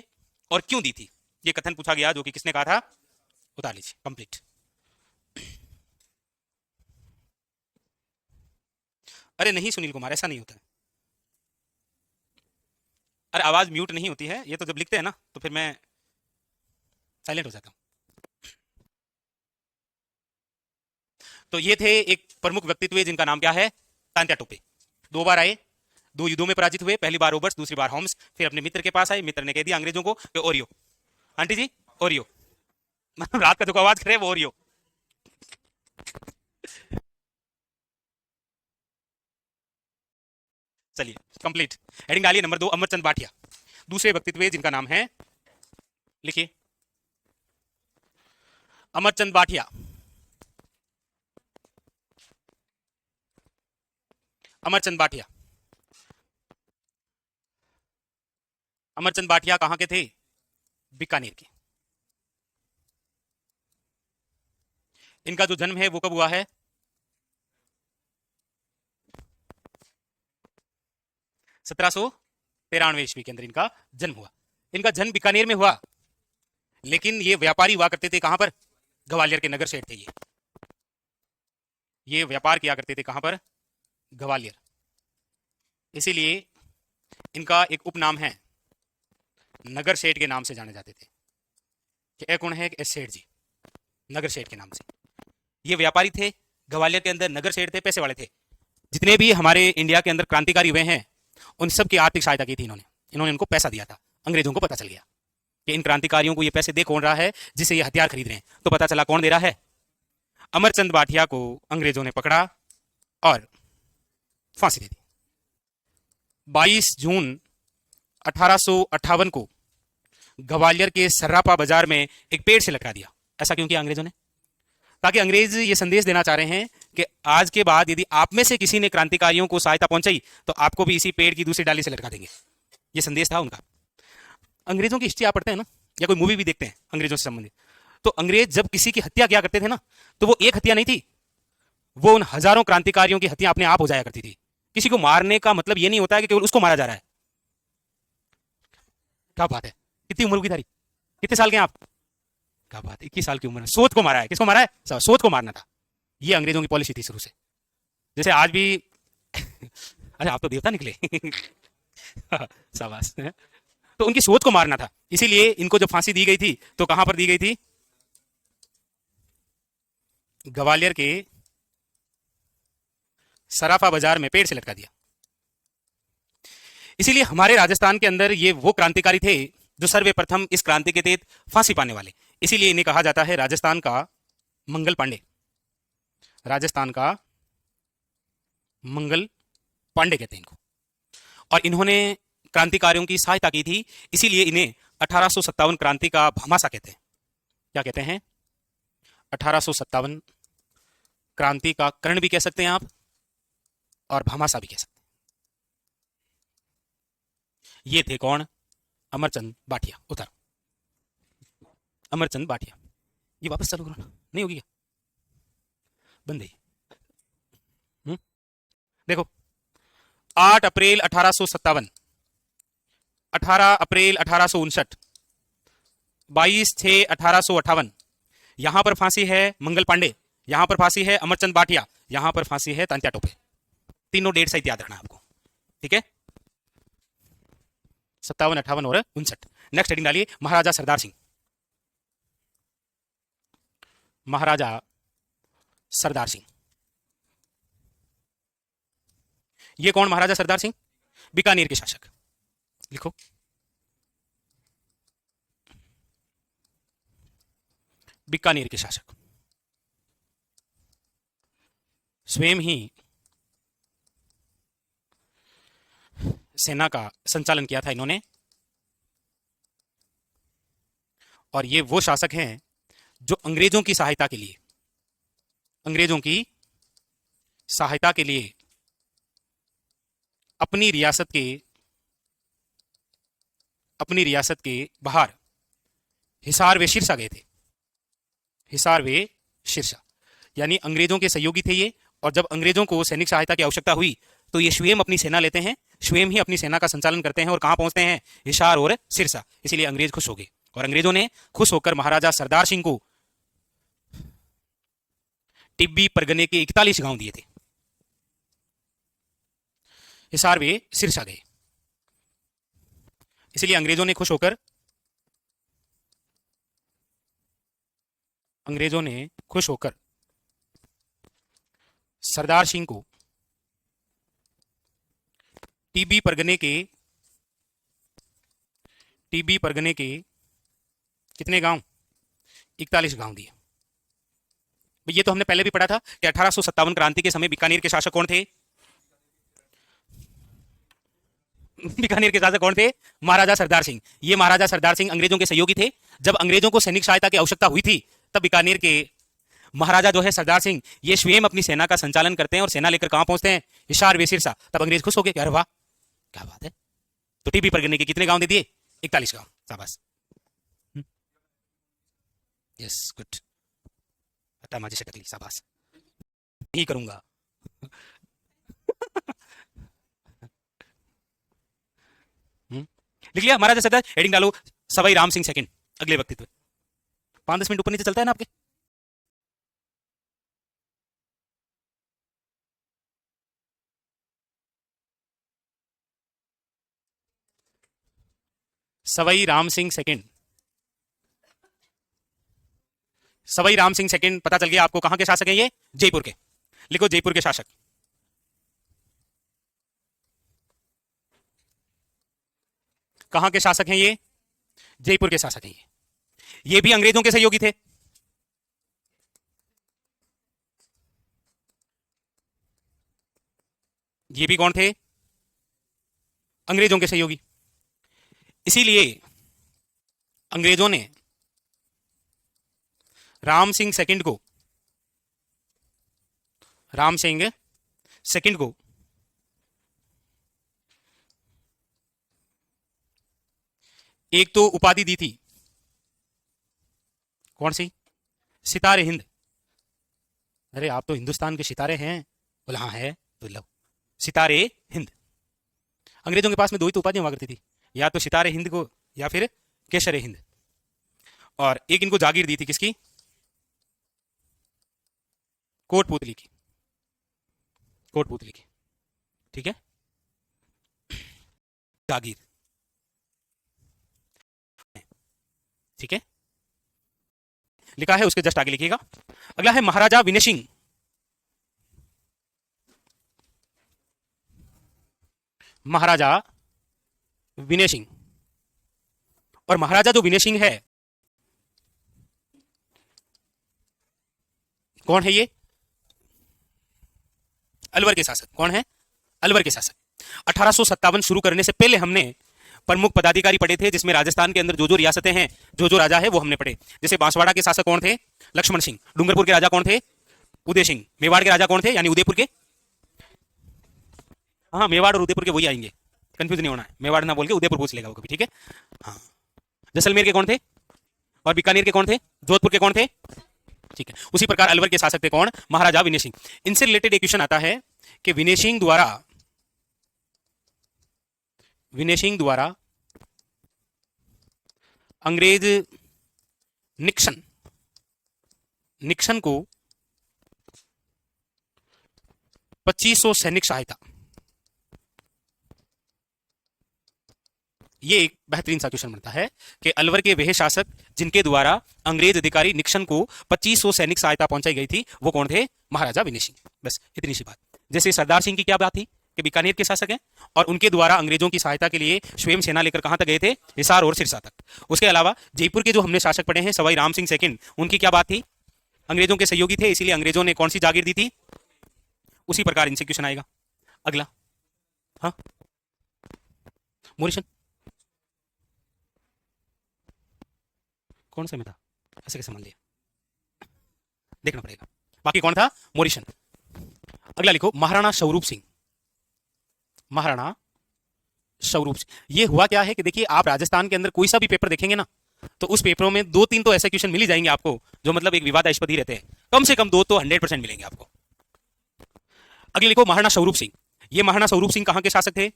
और क्यों दी थी। ये कथन पूछा गया, जो कि किसने कहा था? उतार लीजिए, कंप्लीट। अरे नहीं सुनील कुमार, ऐसा नहीं होता है। अरे आवाज म्यूट नहीं होती है, ये तो जब लिखते हैं ना तो फिर मैं साइलेंट हो जाता हूं। तो ये थे एक प्रमुख व्यक्तित्व जिनका नाम क्या है? तांत्या टोपे। 2 बार आए, 2 युद्धों में पराजित हुए। पहली बार रोबर्ट्स, दूसरी बार होम्स। फिर अपने मित्र के पास आए, मित्र ने कह दिया अंग्रेजों को कि ओरियो, आंटी जी ओरियो, मतलब रात का जो आवाज करे वो ओरियो। चलिए कंप्लीट। हेडिंग डालिए नंबर 2, अमरचंद भाटिया। दूसरे व्यक्तित्व जिनका नाम है, लिखिए, अमरचंद भाटिया। अमरचंद भाटिया, अमरचंद भाटिया कहां के थे? बीकानेर के। इनका जो जन्म है वो कब हुआ है? 1793 ईस्वी के अंदर इनका जन्म हुआ। इनका जन्म बीकानेर में हुआ, लेकिन ये व्यापारी हुआ करते थे कहां पर? ग्वालियर के नगर सेठ थे ये व्यापार किया करते थे कहां पर? ग्वालियर। इसीलिए इनका एक उपनाम है, नगर सेठ के नाम से जाने जाते थे कि ए कौन है? एस सेठ जी, नगर सेठ के नाम से। ये व्यापारी थे, ग्वालियर के अंदर नगर सेठ थे, पैसे वाले थे। जितने भी हमारे इंडिया के अंदर क्रांतिकारी हुए हैं, उन सब की आर्थिक सहायता की थी इन्होंने। इन्होंने इनको पैसा दिया था। अंग्रेजों को पता चल गया कि इन क्रांतिकारियों को ये पैसे दे कौन रहा है, जिससे ये हथियार खरीद रहे हैं। तो पता चला कौन दे रहा है? अमरचंद भाटिया को अंग्रेजों ने पकड़ा और फांसी दे दी। 22 जून 1858 को ग्वालियर के सर्रापा बाजार में एक पेड़ से लटका दिया। ऐसा क्यों किया अंग्रेजों ने? ताकि अंग्रेज ये संदेश देना चाह रहे हैं कि आज के बाद यदि आप में से किसी ने क्रांतिकारियों को सहायता पहुंचाई तो आपको भी इसी पेड़ की दूसरी डाली से लटका देंगे। ये संदेश था उनका। अंग्रेजों की हिस्ट्री आप पढ़ते हैं ना, या कोई मूवी भी देखते हैं अंग्रेजों से संबंधित, तो अंग्रेज जब किसी की हत्या किया करते थे ना, तो वो एक हत्या नहीं थी, वो उन हजारों क्रांतिकारियों की हत्या अपने आप हो जाया करती थी। किसी को मारने का मतलब ये नहीं होता है कि केवल उसको मारा जा रहा है। क्या बात है, कितनी उम्र की थारी, कितने साल के हैं आप? क्या बात है, 21 साल की उम्र में सोच को मारा है। किसको मारा है? सोच को मारना था। ये अंग्रेजों की पॉलिसी थी शुरू से। जैसे आज भी अरे आप तो देवता निकले शाबाश। तो उनकी सोच को मारना था, इसीलिए इनको जब फांसी दी गई थी तो कहां पर दी गई थी? ग्वालियर के सराफा बाजार में पेड़ से लटका दिया। इसीलिए हमारे राजस्थान के अंदर ये वो क्रांतिकारी थे जो सर्वप्रथम इस क्रांति के तहत फांसी पाने वाले। इसीलिए इन्हें कहा जाता है राजस्थान का मंगल पांडे। राजस्थान का मंगल पांडे कहते हैं इनको। और इन्होंने क्रांतिकारियों की सहायता की थी, इसीलिए इन्हें 1857 क्रांति का भामासा कहते हैं। क्या कहते हैं? 1857 क्रांति का कर्ण भी कह सकते हैं आप, और भामासा भी कह सकते हैं। ये थे कौन? अमरचंद बाटिया। उतर, अमरचंद बाटिया। ये वापस चालू करो ना, नहीं होगी क्या? बंद है। देखो, 8 अप्रैल 1857, 18 अप्रैल 1859, 22/6/1858, यहां पर फांसी है मंगल पांडे, यहां पर फांसी है अमरचंद बाटिया, यहां पर फांसी है तांत्या टोपे। तीनों डेट सहित याद रखना आपको, ठीक है? 57, 58 और 59। नेक्स्ट हेडिंग डालिए, महाराजा सरदार सिंह। महाराजा सरदार सिंह, ये कौन महाराजा सरदार सिंह? बीकानेर के शासक। लिखो, बीकानेर के शासक। स्वयं ही सेना का संचालन किया था इन्होंने, और ये वो शासक हैं जो अंग्रेजों की सहायता के लिए, अंग्रेजों की सहायता के लिए अपनी रियासत के बाहर हिसार वे सिरसा गए थे। हिसार वे सिरसा, यानी अंग्रेजों के सहयोगी थे ये। और जब अंग्रेजों को सैनिक सहायता की आवश्यकता हुई तो ये स्वयं अपनी सेना लेते हैं, स्वयं ही अपनी सेना का संचालन करते हैं, और कहां पहुंचते हैं? हिसार और सिरसा। इसीलिए अंग्रेज खुश हो गए, और अंग्रेजों ने खुश होकर महाराजा सरदार सिंह को टिब्बी परगने के 41 गांव दिए थे। हिसार वे सिरसा गए, इसलिए अंग्रेजों ने खुश होकर सरदार सिंह को टीबी परगने के कितने गांव? 41 गांव दिए। ये तो हमने पहले भी पढ़ा था कि 1857 क्रांति के समय बीकानेर के शासक कौन थे? बीकानेर के शासक कौन थे? महाराजा सरदार सिंह। ये महाराजा सरदार सिंह अंग्रेजों के सहयोगी थे। जब अंग्रेजों को सैनिक सहायता की आवश्यकता हुई थी, तब बीकानेर के महाराजा जो है सरदार सिंह, ये स्वयं अपनी सेना का संचालन करते हैं, और सेना लेकर कहां पहुंचते हैं? हिसार वे सिरसा। तब अंग्रेज खुश हो गए, अरे वाह क्या बात है। तो टीबी परगने के कितने गांव दे दिए? 41 गांव। शाबाश, यस गुड। हटा माझी शटकली, शाबाश। यही करूंगा। लिख लिया? महाराजा सरदार। हेडिंग डालो, सवाई राम सिंह सेकंड। अगले व्यक्तित्व 5-10 मिनट ऊपर नीचे चलता है ना आपके। सवाई राम सिंह सेकंड। सवाई राम सिंह सेकंड पता चल गया आपको कहां के शासक हैं ये? जयपुर के। लिखो, जयपुर के शासक। कहां के शासक हैं ये? जयपुर के शासक हैं ये भी अंग्रेजों के सहयोगी थे। ये भी कौन थे? अंग्रेजों के सहयोगी। इसीलिए अंग्रेजों ने राम सिंह सेकंड को एक तो उपाधि दी थी, कौन सी? सितारे हिंद। अरे आप तो हिंदुस्तान के सितारे हैं। बोला हाँ है, तो लो सितारे हिंद। अंग्रेजों के पास में दो ही तो उपाधियां हुआ करती थी, या तो सितारे हिंद को या फिर केसरे हिंद। और एक इनको जागीर दी थी, किसकी? कोटपुतली की। कोटपुतली की, ठीक है। जागीर। ठीक है, लिखा है, उसके जस्ट आगे लिखिएगा। अगला है महाराजा विनय सिंह। महाराजा विनय सिंह, और महाराजा जो विनय सिंह है, कौन है ये? अलवर के शासक। कौन है? अलवर के शासक। 1857 शुरू करने से पहले हमने प्रमुख पदाधिकारी पढ़े थे, जिसमें राजस्थान के अंदर जो जो रियासतें हैं, जो जो राजा है, वो हमने पढ़े। जैसे बांसवाड़ा के शासक कौन थे? लक्ष्मण सिंह। डूंगरपुर के राजा कौन थे? उदय सिंह। मेवाड़ के राजा कौन थे, यानी उदयपुर के? हाँ, मेवाड़ और उदयपुर के वही आएंगे, कंफ्यूज नहीं होना है। मेवाड़ ना बोल के उदयपुर पूछ लेगा वो कभी, ठीक है? हाँ। जैसलमेर के कौन थे? और बीकानेर के कौन थे? जोधपुर के कौन थे? ठीक है। उसी प्रकार अलवर के शासक थे कौन? महाराजा विनय सिंह। इनसे रिलेटेड एक क्वेश्चन आता है कि विनय सिंह द्वारा अंग्रेज निक्सन को 2500 सैनिक सहायता, ये एक बेहतरीन सा क्वेश्चन बनता है कि अलवर के वह शासक जिनके द्वारा अंग्रेज अधिकारी निक्सन को 2500 सैनिक सहायता पहुंचाई गई थी, वो कौन थे? महाराजा विनय सिंह। बस इतनी सी बात। जैसे सरदार सिंह की क्या बात थी कि बीकानेर के शासक हैं और उनके द्वारा अंग्रेजों की सहायता के लिए स्वयं सेना लेकर कहां तक गए थे? हिसार और सिरसा तक। उसके अलावा जयपुर के जो हमने शासक पढ़े हैं, सवाई राम सिंह सेकंड, उनकी क्या बात थी? अंग्रेजों के सहयोगी थे, इसीलिए अंग्रेजों ने कौन सी जागीर दी थी? उसी प्रकार इनसे क्वेश्चन आएगा। अगला, हाँ, मोरिशन कौन से में था? ऐसे कैसे मान लिया? देखना पड़ेगा। बाकी कौन था? मोरिशन। अगला लिखो, महाराणा स्वरूप सिंह। महाराणा स्वरूप सिंह, ये हुआ क्या है कि देखिए, आप राजस्थान के अंदर कोई सा भी पेपर देखेंगे ना, तो उस पेपरों में 2-3 तो ऐसे क्वेश्चन मिल ही जाएंगे आपको, जो मतलब एक विवादास्पद ही रहते हैं। कम से कम 2 तो 100% मिलेंगे आपको। अगले लिखो, महाराणा स्वरूप सिंह। ये महाराणा स्वरूप सिंह कहां के शासक थे?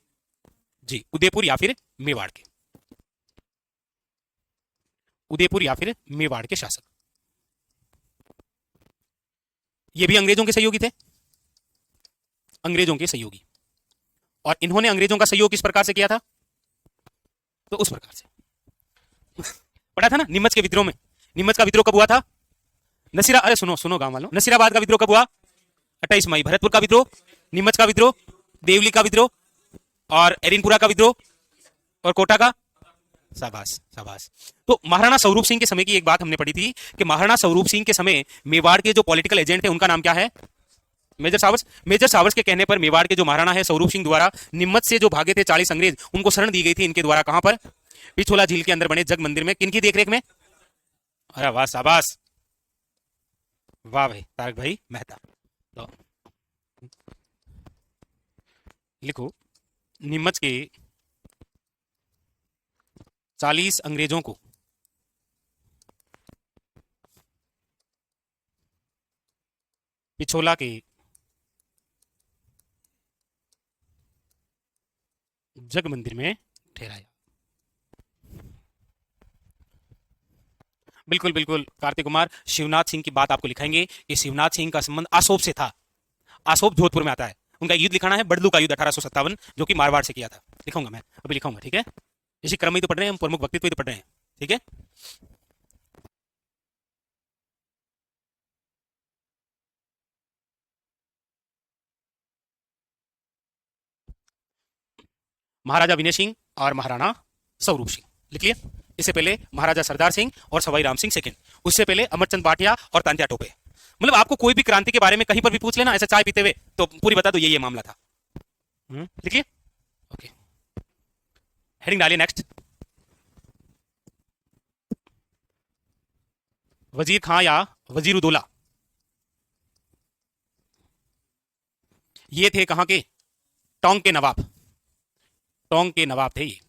जी, उदयपुर या फिर मेवाड़ के। उदयपुर या फिर मेवाड़ के शासक। ये भी अंग्रेजों के सहयोगी थे, अंग्रेजों के सहयोगी। और इन्होंने अंग्रेजों का सहयोग किस प्रकार से किया था? तो उस प्रकार से पढ़ा था ना, नीमच के विद्रोह में। नीमच का विद्रोह कब हुआ था? अरे सुनो गांव वालों, नसीराबाद का विद्रोह कब हुआ? 28 मई। भरतपुर का विद्रोह, नीमच का विद्रोह, देवली का विद्रोह, और एरिनपुरा का विद्रोह, और कोटा का। शाबाश शाबाश। तो महाराणा स्वरूप सिंह के समय की एक बात हमने पढ़ी थी कि महाराणा स्वरूप सिंह के समय मेवाड़ के जो पॉलिटिकल एजेंट थे, उनका नाम क्या है? Major showers. मेजर सावर्स के कहने पर मेवाड़ के जो महाराणा है स्वरूप सिंह द्वारा निम्मत से जो भागे थे 40 अंग्रेज, उनको शरण दी गई थी इनके द्वारा। कहां पर? पिछोला झील के अंदर बने जग मंदिर में। किनकी देखरेख में? अरे वाह, शाबाश, वाह भाई तारक भाई मेहता। तो लिखो, निम्मच के 40 अंग्रेजों को पिछोला के जग मंदिर में ठहराया। बिल्कुल बिल्कुल कार्तिक कुमार, शिवनाथ सिंह की बात आपको लिखाएंगे कि शिवनाथ सिंह का संबंध आसोप से था। आसोप जोधपुर में आता है। उनका युद्ध लिखाना है बड़लू का युद्ध 1857, जो कि मारवाड़ से किया था। लिखूंगा मैं, अभी लिखाऊंगा, ठीक है? इसी क्रम में तो पढ़ रहे हैं हम, प्रमुख व्यक्तित्व ही तो पढ़ रहे हैं, ठीक है? महाराजा विनय सिंह और महाराणा स्वरूप सिंह लिख लिया। इससे पहले महाराजा सरदार सिंह और सवाई राम सिंह सेकंड। उससे पहले अमरचंद भाटिया और तांत्या टोपे। मतलब आपको कोई भी क्रांति के बारे में कहीं पर भी पूछ लेना ऐसा चाय पीते हुए, तो पूरी बता दो ये मामला था। लिख लिया, ओके। हेडिंग डालिए नेक्स्ट। वजीर खां या वजीरुद्दौला, ये थे कहां के? टोंक के नवाब। टोंक के नवाब थे ये।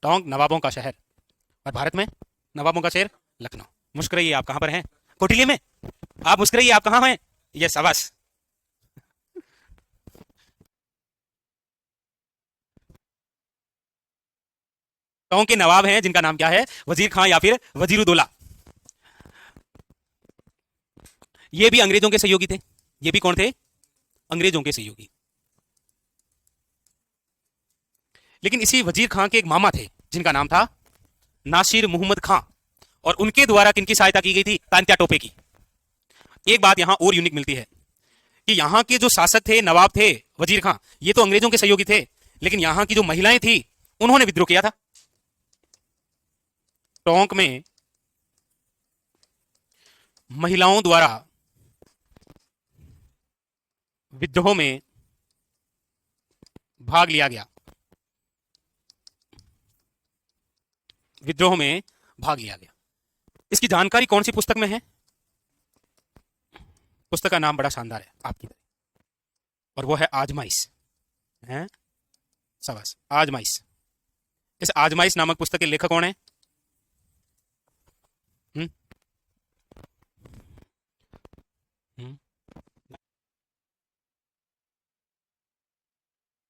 टोंक नवाबों का शहर, और भारत में नवाबों का शहर लखनऊ। मुस्कुराइए, आप कहां पर हैं? कोटिले में। आप मुस्कुराइए, आप कहां हैं? ये शाबाश। टोंक के नवाब हैं जिनका नाम क्या है? वजीर खां या फिर वजीरुद्दौला। ये भी अंग्रेजों के सहयोगी थे। ये भी कौन थे? अंग्रेजों के सहयोगी। लेकिन इसी वजीर खां के एक मामा थे जिनका नाम था नासिर मोहम्मद खां, और उनके द्वारा किनकी सहायता की गई थी? तांत्या टोपे की। एक बात यहां और यूनिक मिलती है कि यहां के जो शासक थे, नवाब थे, वजीर खां, ये तो अंग्रेजों के सहयोगी थे, लेकिन यहां की जो महिलाएं थी उन्होंने विद्रोह किया था। टोंक में महिलाओं द्वारा विद्रोह में भाग लिया गया, विद्रोह में भाग लिया गया। इसकी जानकारी कौन सी पुस्तक में है? पुस्तक का नाम बड़ा शानदार है आपकी तरह, और वो है आजमाइश। हैं शाबाश, आजमाइश। इस आजमाइश नामक पुस्तक के लेखक कौन है? हम्म हम्म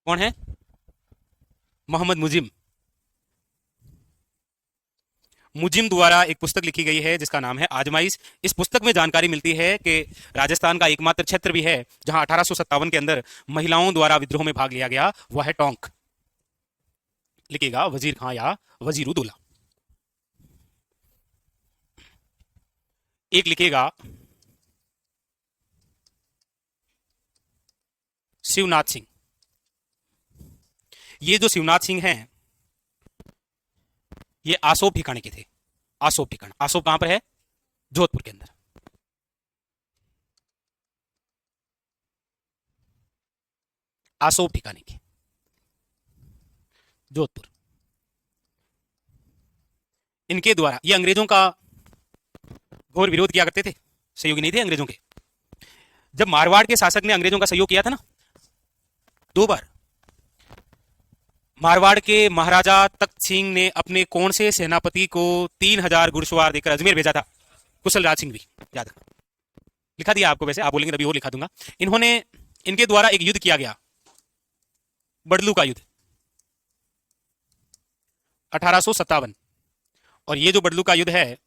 कौन है? मोहम्मद मुजिम। मुजिम द्वारा एक पुस्तक लिखी गई है जिसका नाम है आजमाइश। इस पुस्तक में जानकारी मिलती है कि राजस्थान का एकमात्र क्षेत्र भी है जहां 1857 के अंदर महिलाओं द्वारा विद्रोह में भाग लिया गया, वह है टोंक। लिखेगा वजीर खां या वजीरुद्दौला। एक लिखेगा शिवनाथ सिंह। ये जो शिवनाथ सिंह हैं, ये आसोप ठिकाने के थे। आसोप ठिकाना, आसोप कहां पर है? जोधपुर के अंदर। आसोप ठिकाने के, जोधपुर। इनके द्वारा ये अंग्रेजों का घोर विरोध किया करते थे, सहयोगी नहीं थे अंग्रेजों के। जब मारवाड़ के शासक ने अंग्रेजों का सहयोग किया था ना 2 बार, मारवाड़ के महाराजा तख्त सिंह ने अपने कौन से सेनापति को 3000 घुड़सवार देकर अजमेर भेजा था? कुशल राज सिंह भी, याद रखना। लिखा दिया आपको, वैसे आप बोलेंगे अभी और लिखा दूंगा। इन्होंने, इनके द्वारा एक युद्ध किया गया, बड़लू का युद्ध, 1857। और ये जो बड़लू का युद्ध है,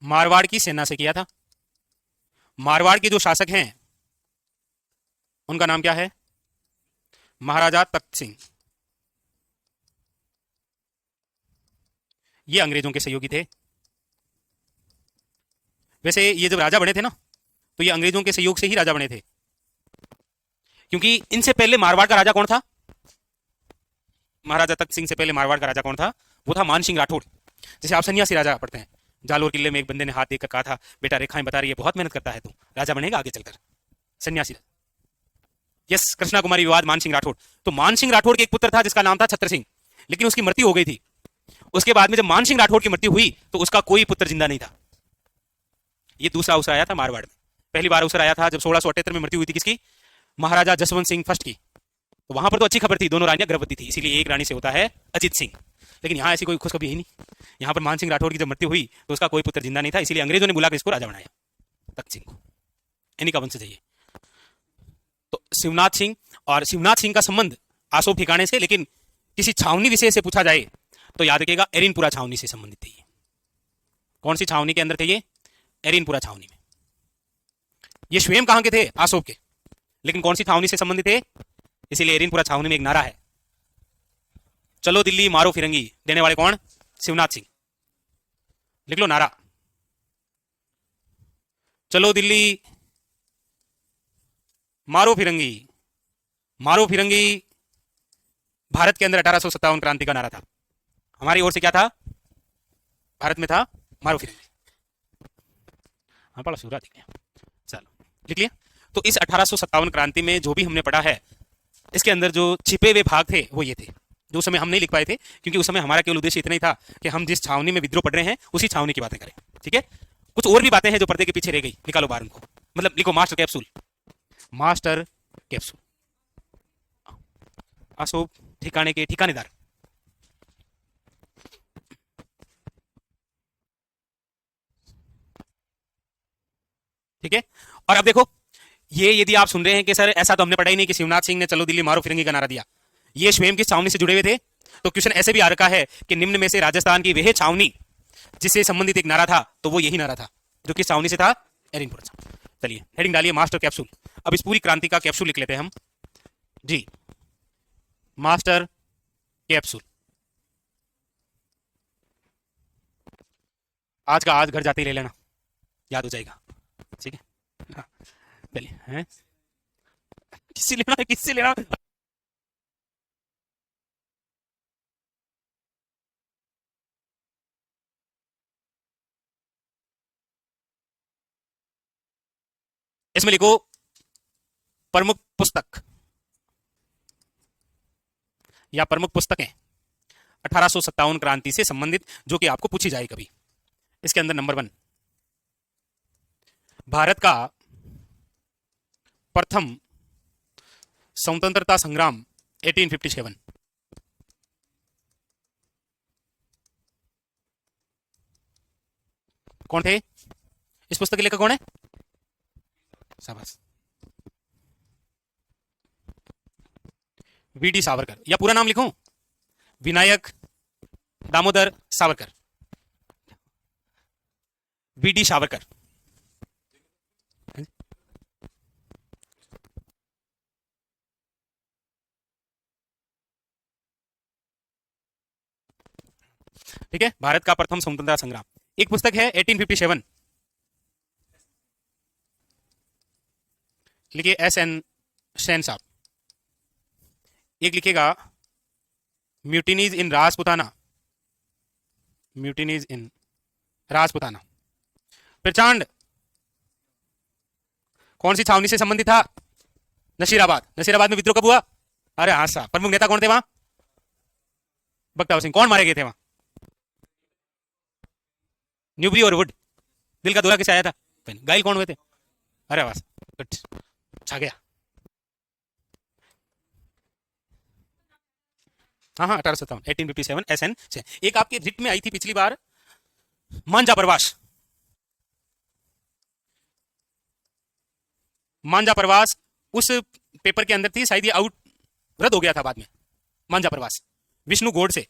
मारवाड़ की सेना से किया था। मारवाड़ के जो शासक हैं उनका नाम क्या है? महाराजा तख्त सिंह। ये अंग्रेजों के सहयोगी थे। वैसे ये जब राजा बने थे ना, तो ये अंग्रेजों के सहयोग से ही राजा बने थे, क्योंकि इनसे पहले मारवाड़ का राजा कौन था? महाराजा तख्त सिंह से पहले मारवाड़ का राजा कौन था? वो था मानसिंह राठौड़। जैसे आप सन्यासी राजा पढ़ते हैं, जालोर किले में एक बंदे ने हाथ देकर कहा था, बेटा रेखाएं बता रही है, बहुत मेहनत करता है तू, राजा बनेगा आगे चलकर, सन्यासी। यस, कृष्णा कुमारी विवाद, मानसिंह राठौड़। तो मानसिंह राठौड़ के एक पुत्र था जिसका नाम था छत्र सिंह, लेकिन उसकी मृत्यु हो गई थी। उसके बाद में जब मानसिंह राठौड़ की मृत्यु हुई तो उसका कोई पुत्र जिंदा नहीं था। ये दूसरा अवसर आया था मारवाड़ में। पहली बार अवसर आया था जब 1678 में मृत्यु हुई थी किसकी? महाराजा जसवंत सिंह फर्स्ट की। तो वहां पर तो अच्छी खबर थी, दोनों रानियां गर्भवती थी, इसीलिए एक रानी से होता है अजित सिंह। लेकिन यहाँ ऐसी कोई खुशखबरी ही नहीं। यहाँ पर मानसिंह राठौड़ की जब मृत्यु हुई तो उसका कोई पुत्र जिंदा नहीं था, इसीलिए अंग्रेजों ने बुलाकर इसको राजा बनाया, तख्त सिंह को। इन्हीं का वंशज है ये। तो शिवनाथ सिंह, और शिवनाथ सिंह का संबंध आसोप ठिकाने से, लेकिन किसी छावनी विषय से पूछा जाए तो याद रखिएगा एरिनपुरा छावनी से संबंधित थे ये। कौन सी छावनी के अंदर थे ये? एरिनपुरा छावनी में। ये स्वयं कहां के थे? आसोप के, लेकिन कौन सी छावनी से संबंधित थे? इसीलिए एरिनपुरा छावनी में एक नारा है, चलो दिल्ली मारो फिरंगी, देने वाले कौन? शिवनाथ सिंह। लिख लो नारा, चलो दिल्ली मारो फिरंगी। मारो फिरंगी भारत के अंदर 1857 क्रांति का नारा था। हमारी ओर से क्या था? भारत में था मारो फिरंगी। हाँ, बड़ा सूरा दिख गया। चलो लिख लिया। तो इस 1857 क्रांति में जो भी हमने पढ़ा है, इसके अंदर जो छिपे हुए भाग थे वो ये थे, जो उस समय हम नहीं लिख पाए थे, क्योंकि उस समय हमारा केवल उद्देश्य इतना ही था कि हम जिस छावनी में विद्रोह पढ़ रहे हैं उसी छावनी की बातें करें। ठीक है, कुछ और भी बातें हैं जो पर्दे के पीछे रह गई, निकालो बाहर उनको। मतलब लिखो master capsule, master capsule, Asop ठिकाने के ठिकानेदार। ठीक है, और अब देखो, ये यदि आप सुन रहे हैं कि सर ऐसा तो हमने पढ़ा ही नहीं कि शिवनाथ सिंह ने चलो दिल्ली मारो फिरंगी का नारा दिया, ये स्वयं की छावनी से जुड़े हुए थे, तो क्वेश्चन ऐसे भी आ रखा है कि निम्न में से राजस्थान की वह छावनी जिससे संबंधित एक नारा था, तो वो यही नारा था जो कि छावनी से था? एरिनपुरा। चलिए हेडिंग डालिए मास्टर कैप्सूल। अब इस पूरी क्रांति का कैप्सूल लिख लेते हैं हम जी, मास्टर कैप्सूल। आज का आज घर जाते ही ले लेना, याद हो जाएगा। ठीक है, हाँ, चलिए हैं, किससे लेना है, किससे लेना है? इसमें लिखो प्रमुख पुस्तक या प्रमुख पुस्तकें 1857 क्रांति से संबंधित जो कि आपको पूछी जाए कभी। इसके अंदर नंबर 1, भारत का प्रथम स्वतंत्रता संग्राम 1857। कौन थे इस पुस्तक के लेखक, कौन है? शाबाश, वीडी सावरकर। या पूरा नाम लिखूं? विनायक दामोदर सावरकर, वीडी सावरकर। ठीक है, भारत का प्रथम स्वतंत्रता संग्राम। एक पुस्तक है 1857, लिखिए एस एन सेन साहब। एक लिखेगा म्यूटिनीज इन राजपुताना, म्यूटिनीज इन राजपुताना। प्रचंड कौन सी छावनी से संबंधित था? नशीराबाद। नशीराबाद में विद्रोह कब हुआ? अरे हाँ साहब, प्रमुख नेता कौन थे वहां? बख्तावर सिंह। कौन मारे गए थे वहां? न्यूबरी और वुड। दिल का दौरा किसे आया था? गाइल कौन हुए थे? अरे वाह, छा गया। हाँ हाँ, 1857, 1857 SN से। एक आपके रिट में आई थी पिछली बार, मांझा प्रवास। मांझा प्रवास उस पेपर के अंदर थी, शायद ये आउट रद्द हो गया था बाद में। मांझा प्रवास विष्णु गोड से,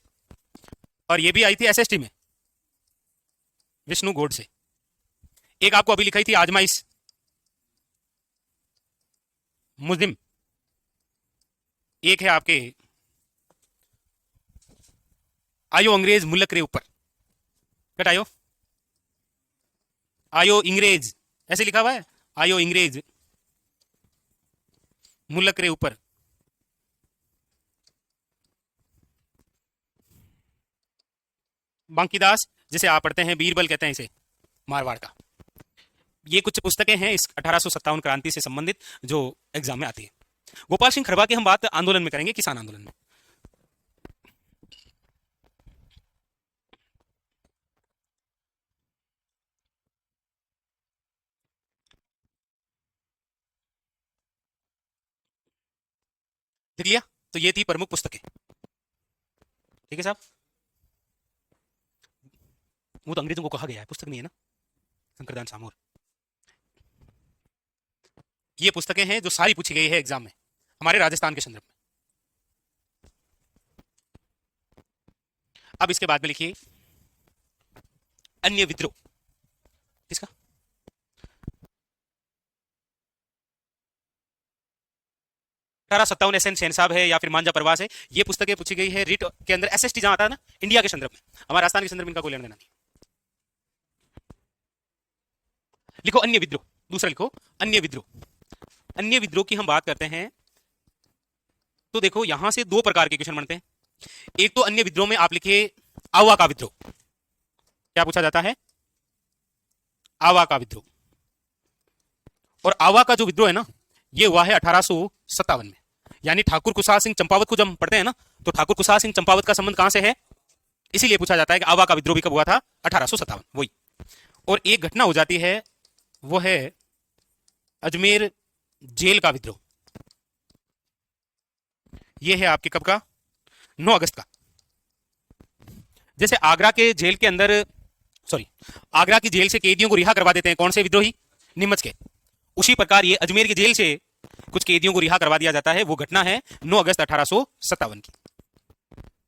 और ये भी आई थी SST में, विष्णु गोड से। एक आपको अभी लिखाई थी आजमाइश मुस्लिम। एक है आपके आयो अंग्रेज मुल्क रे ऊपर, कट आयो, आयो इंग्रेज ऐसे लिखा हुआ है, आयो इंग्रेज मुल्क रे ऊपर। बांकीदास, जिसे आप पढ़ते हैं बीरबल कहते हैं इसे, मारवाड़ का। ये कुछ पुस्तकें हैं इस 1857 क्रांति से संबंधित जो एग्जाम में आती है। गोपाल सिंह खरबा की हम बात आंदोलन में करेंगे, किसान आंदोलन में। देख लिया? तो ये थी प्रमुख पुस्तकें। ठीक है साहब, वो तो अंग्रेजों को कहा गया है, पुस्तक नहीं है ना, शंकरदान सामोर। ये पुस्तकें हैं जो सारी पूछी गई है एग्जाम में हमारे राजस्थान के संदर्भ में। अब इसके बाद में लिखिए अन्य विद्रोह। किसका? 1857 SN सेन साहब है या फिर मांझा प्रवास है। ये पुस्तकें पूछी गई है रिट के अंदर, SST जहां आता है ना, इंडिया के संदर्भ में। हमारे राजस्थान के संदर्भ में इनका कोई लेना देना नहीं। लिखो अन्य विद्रोह। दूसरा लिखो अन्य विद्रोह। अन्य विद्रोह की हम बात करते हैं तो देखो यहां से दो प्रकार के क्वेश्चन बनते हैं। एक तो अन्य विद्रोह में आप लिखिए आवा का विद्रोह। क्या पूछा जाता है? आवा का विद्रोह। और आवा का जो विद्रोह है ना, ये हुआ है 1857 में। यानी ठाकुर कुशवाहा सिंह चंपावत को जब हम पढ़ते हैं ना, तो ठाकुर कुशवाहा सिंह चंपावत का संबंध कहां से है, इसीलिए पूछा जाता है कि आवा का विद्रोह भी कब हुआ था? 1857, वही। और एक घटना हो जाती है, वो है अजमेर जेल का विद्रोह। यह है आपके कब का? 9 अगस्त का। जैसे आगरा के जेल के अंदर, सॉरी, आगरा की जेल से कैदियों को रिहा करवा देते हैं कौन से विद्रोही? नीमच के। उसी प्रकार ये अजमेर की जेल से कुछ कैदियों को रिहा करवा दिया जाता है। वो घटना है 9 अगस्त 1857 की।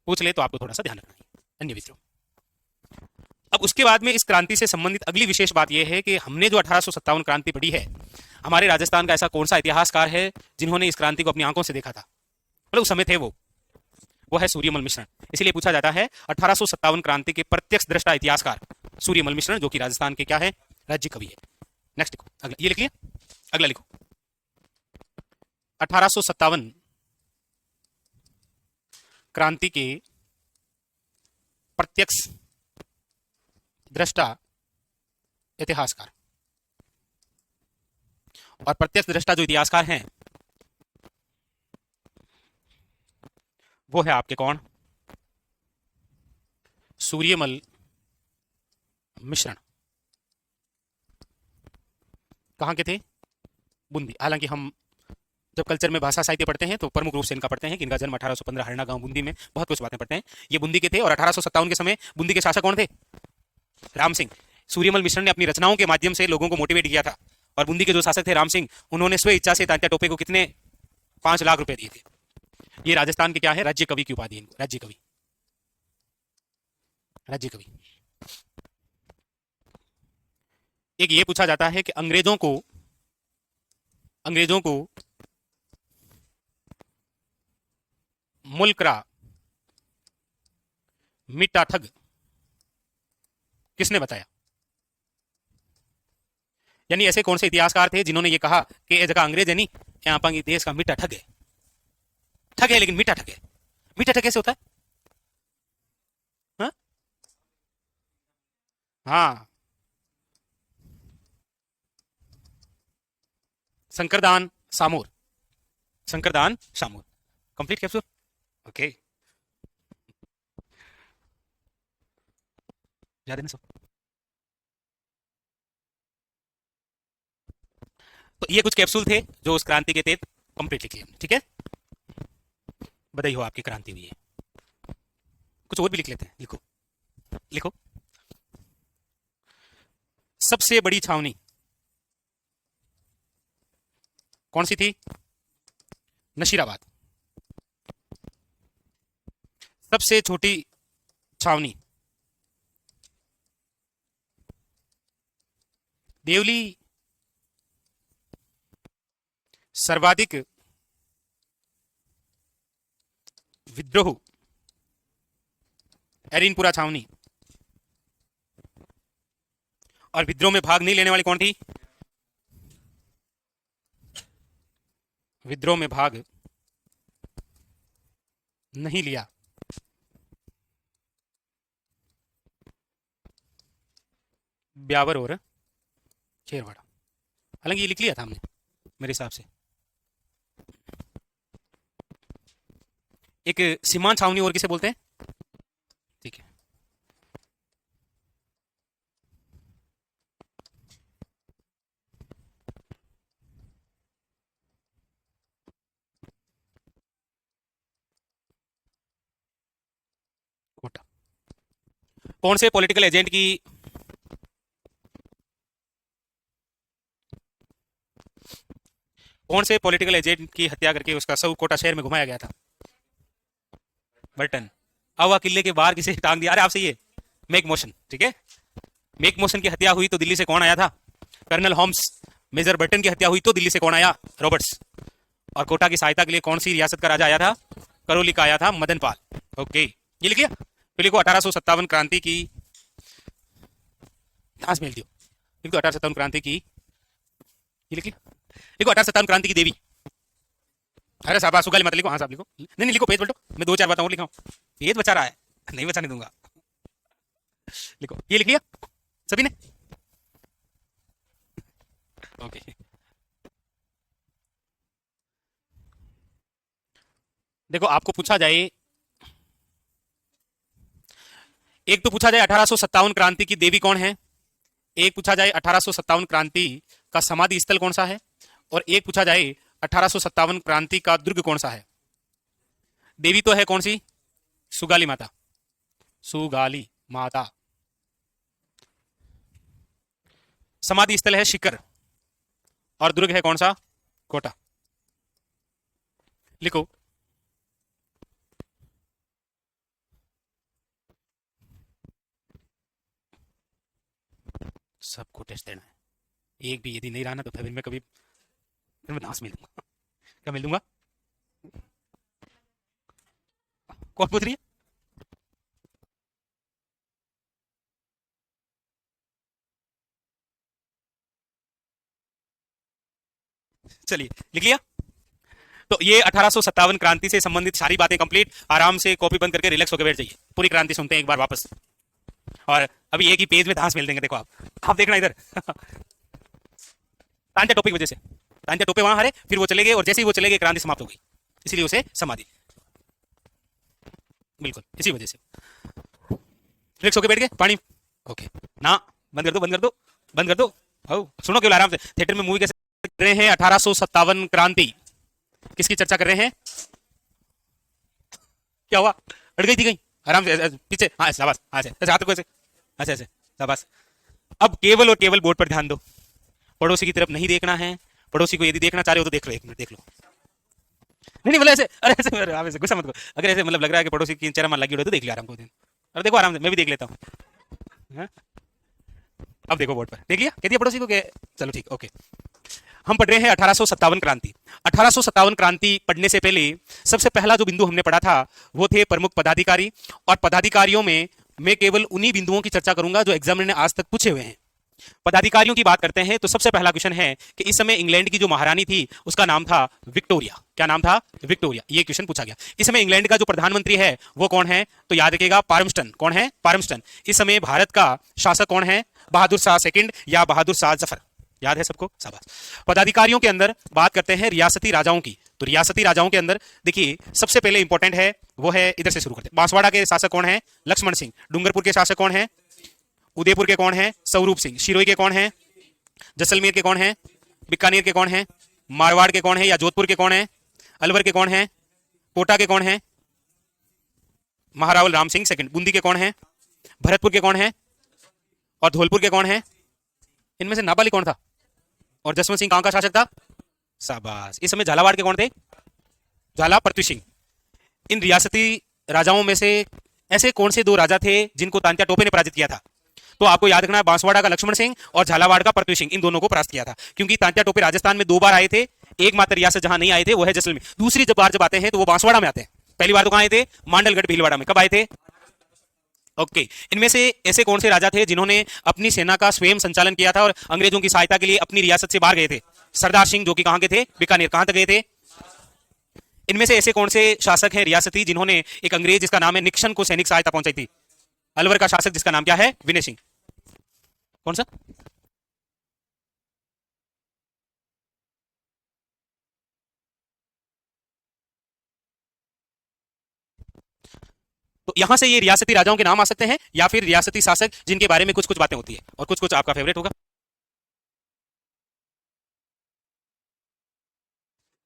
पूछ ले तो आपको थोड़ा सा ध्यान रखना है। अन्य विद्रोह। अब उसके बाद में इस क्रांति से संबंधित अगली विशेष बात यह है कि हमने जो 1857 क्रांति पढ़ी है, हमारे राजस्थान का ऐसा कौन सा इतिहासकार है जिन्होंने इस क्रांति को अपनी आंखों से देखा था, मतलब उस समय थे वो है सूर्यमल मिश्रण। इसीलिए पूछा जाता है 1857 क्रांति के प्रत्यक्ष दृष्टा इतिहासकार सूर्यमल मिश्रण, जो कि राजस्थान के क्या है, राज्य कवि है। नेक्स्ट लिखो, अगला ये लिख लिया, अगला लिखो 1857 क्रांति के प्रत्यक्ष दृष्टा इतिहासकार। और प्रत्यक्ष दृष्टा जो इतिहासकार हैं वो है आपके कौन, सूर्यमल मिश्रण। कहां के थे, बूंदी। हालांकि हम जब कल्चर में भाषा साहित्य पढ़ते हैं तो प्रमुख रूप से इनका पढ़ते हैं कि इनका जन्म 1815 हरना गांव बूंदी में, बहुत कुछ बातें पढ़ते हैं, ये बूंदी के थे। और 1857 के समय बूंदी के शासक कौन थे, राम सिंह। सूर्यमल मिश्रण ने अपनी रचनाओं के माध्यम से लोगों को मोटिवेट किया था। और बूंदी के जो शासक थे राम सिंह, उन्होंने स्वे इच्छा से तात्या टोपे को कितने 5 लाख रुपए दिए थे। ये राजस्थान के क्या है, राज्य कवि की उपाधि, इनको राज्य कवि, राज्य कवि। एक ये पूछा जाता है कि अंग्रेजों को मुल्करा मिट्टा ठग किसने बताया, यानी ऐसे कौन से इतिहासकार थे जिन्होंने ये कहा कि ये जगह अंग्रेज है नहीं, यहाँ पर देश का मिट्टा ठग है, ठग है लेकिन मीठा ठग है। मीठा ठग कैसे होता है, हाँ हाँ, Shankardan Samor, Shankardan Samor, complete capsule, okay, याद है ना सब। तो ये कुछ कैप्सूल थे जो उस क्रांति के थे, कंप्लीट लिख लिए हमने, ठीक है। बधाई हो, आपकी क्रांति हुई है। कुछ और भी लिख लेते हैं, लिखो लिखो। सबसे बड़ी छावनी कौन सी थी, नशीराबाद। सबसे छोटी छावनी देवली। सर्वाधिक विद्रोह एरिनपुरा छावनी। और विद्रोह में भाग नहीं लेने वाली कौन थी, विद्रोह में भाग नहीं लिया ब्यावर और खेरवाड़ा। हालांकि ये लिख लिया था हमने मेरे हिसाब से। एक सीमांत छावनी और किसे बोलते हैं, ठीक है, कोटा। कौन से पॉलिटिकल एजेंट की, कौन से पॉलिटिकल एजेंट की हत्या करके उसका शव कोटा शहर में घुमाया गया था, बर्टन। अवा किले के बाहर किसे टांग दिया, अरे आपसे ये मेक मोशन, ठीक है, मेक मोशन की हत्या हुई तो दिल्ली से कौन आया था, कर्नल होम्स। मेजर बर्टन की हत्या हुई तो दिल्ली से कौन आया, रॉबर्ट्स। और कोटा की सहायता के लिए कौन सी रियासत का राजा आया था, करौली का आया था, मदन पाल। ओके, ये लिखिए। फिर लिखो 1857 क्रांति की, ध्यान से मेल दियो, लिखो 1857 क्रांति की, ये लिखिए, लिखो 1857 क्रांति की देवी। अरे साहब सुगाली मत लिखो, हाँ साहब लिखो, नहीं नहीं लिखो, पेज पलटो, मैं 2-4 बातें और लिखा हूँ, पेज बचा रहा है, नहीं बचाने दूंगा। लिखो, ये लिख लिया सभी ने, ओके। देखो आपको पूछा जाए, एक तो पूछा जाए 1857 क्रांति की देवी कौन है, एक पूछा जाए 1857 क्रांति का समाधि स्थल कौन सा है, और एक पूछा जाए 1857 क्रांति का दुर्ग कौन सा है। देवी तो है कौन सी, सुगाली माता, सुगाली माता। समाधि स्थल है शिकर, और दुर्ग है कौन सा, कोटा। लिखो, सबको टेस्ट देना है। एक भी यदि नहीं रहा ना तो फिर मैं कभी फिर मैं घास मिल दूंगा। क्या मिल दूंगा? कौन पूछ रही है? चलिए लिख लिया। तो ये 1857 क्रांति से संबंधित सारी बातें कंप्लीट। आराम से कॉपी बंद करके रिलैक्स होकर बैठ जाइए। पूरी क्रांति सुनते हैं एक बार वापस। और अभी एक ही पेज में धांस मिल देंगे। देखो आप देखना इधर। तांत्या टोपे की वजह से, तांत्या टोपे वहां हरे, फिर वो चले गए और जैसे ही वो चले गए क्रांति समाप्त हो गई, इसीलिए उसे समाधि। बिल्कुल इसी वजह से। रिलैक्स होकर बैठ गए। पानी ओके ना, बंद कर दो, बंद कर दो, बंद कर दो। ओ सुनो केवल आराम से। थिएटर में मूवी कैसे कर रहे हैं? 1857 क्रांति किसकी चर्चा कर रहे हैं? क्या हुआ? अड़ गई थी कहीं? आराम से पीछे। हाँ शाबाश, हाँ ऐसे हाथ को ऐसे, ऐसे ऐसे, शाबाश। अब केवल और केवल बोर्ड पर ध्यान दो। पड़ोसी की तरफ नहीं देखना है। पड़ोसी को यदि देखना चाह रहे हो तो देख लो, एक मिनट देख लो। नहीं नहीं, मतलब ऐसे, अरे ऐसे, अरे आप ऐसे गुस्सा मत करो। अगर ऐसे मतलब लग रहा है कि पड़ोसी की चेहरा मान लगी हो तो देख लिया आराम को। अरे देखो आराम से, मैं भी देख लेता हूँ। हाँ? अब देखो बोर्ड पर, देख लिया? कह दिया पड़ोसी को? चलो ठीक, ओके। हम पढ़ रहे हैं 1857 क्रांति। 1857 क्रांति पढ़ने से पहले सबसे पहला जो बिंदु हमने पढ़ा था वो थे प्रमुख पदाधिकारी। और पदाधिकारियों में मैं केवल उन्हीं बिंदुओं की चर्चा करूंगा जो एग्जामिनर ने आज तक पूछे हुए हैं। पदाधिकारियों की बात करते हैं तो सबसे पहला क्वेश्चन है कि इस समय इंग्लैंड की जो महारानी थी उसका नाम था विक्टोरिया। क्या नाम था? विक्टोरिया। ये क्वेश्चन पूछा गया। इस समय इंग्लैंड का जो प्रधानमंत्री है वो कौन है? तो याद रखिएगा, पार्मस्टन। कौन है? पार्मस्टन। इस समय भारत का शासक कौन है? बहादुर शाह सेकंड या बहादुर शाह जफर। याद है सबको? शाबाश। पदाधिकारियों के अंदर बात करते हैं रियासती राजाओं की। तो रियासती राजाओं के अंदर देखिए सबसे पहले इंपॉर्टेंट है वो है, इधर से शुरू करते हैं। बांसवाड़ा के शासक कौन है? लक्ष्मण सिंह। डूंगरपुर के शासक कौन है? उदयपुर के कौन है? स्वरूप सिंह। शिरोई के कौन है? जैसलमेर के कौन है? बीकानेर के कौन है? मारवाड़ के कौन है या जोधपुर के कौन है? अलवर के कौन है? कोटा के कौन है? महारावल राम सिंह सेकंड। बूंदी के कौन है? भरतपुर के कौन है? और धौलपुर के कौन है? इनमें से नाबालिग कौन था? और जसवंत सिंह कहां का शासक था? शाबाश। इस समय झालावाड़ के कौन थे? झाला पृथ्वी सिंह। इन रियासती राजाओं में से ऐसे कौन से दो राजा थे जिनको तांत्या टोपे ने पराजित किया था? तो आपको याद रखना है, बांसवाड़ा का लक्ष्मण सिंह और झालावाड़ का पृथ्वी सिंह, इन दोनों को परास्त किया था। क्योंकि तांत्या टोपे राजस्थान में 2 बार आए थे। एकमात्र रियासत जहां नहीं आए थे वो है जैसलमेर। दूसरी बार जब आते हैं तो वो बांसवाड़ा में आते हैं। पहली बार तो कहां आए थे? मांडलगढ़ भीलवाड़ा में। कब आए थे? ओके। इनमें से ऐसे कौन से राजा थे जिन्होंने अपनी सेना का स्वयं संचालन किया था और अंग्रेजों की सहायता के लिए अपनी रियासत से बाहर गए थे? सरदार सिंह, जो कि कहां के थे? बीकानेर। कहां तक गए थे? इनमें से ऐसे कौन से शासक हैं रियासती जिन्होंने एक अंग्रेज जिसका नाम है निक्सन को सैनिक सहायता पहुंचाई थी? अलवर का शासक जिसका नाम क्या है? विनय सिंह। कौन सा? तो यहां से ये रियासती राजाओं के नाम आ सकते हैं या फिर रियासती शासक जिनके बारे में कुछ कुछ बातें होती है और कुछ कुछ आपका फेवरेट होगा,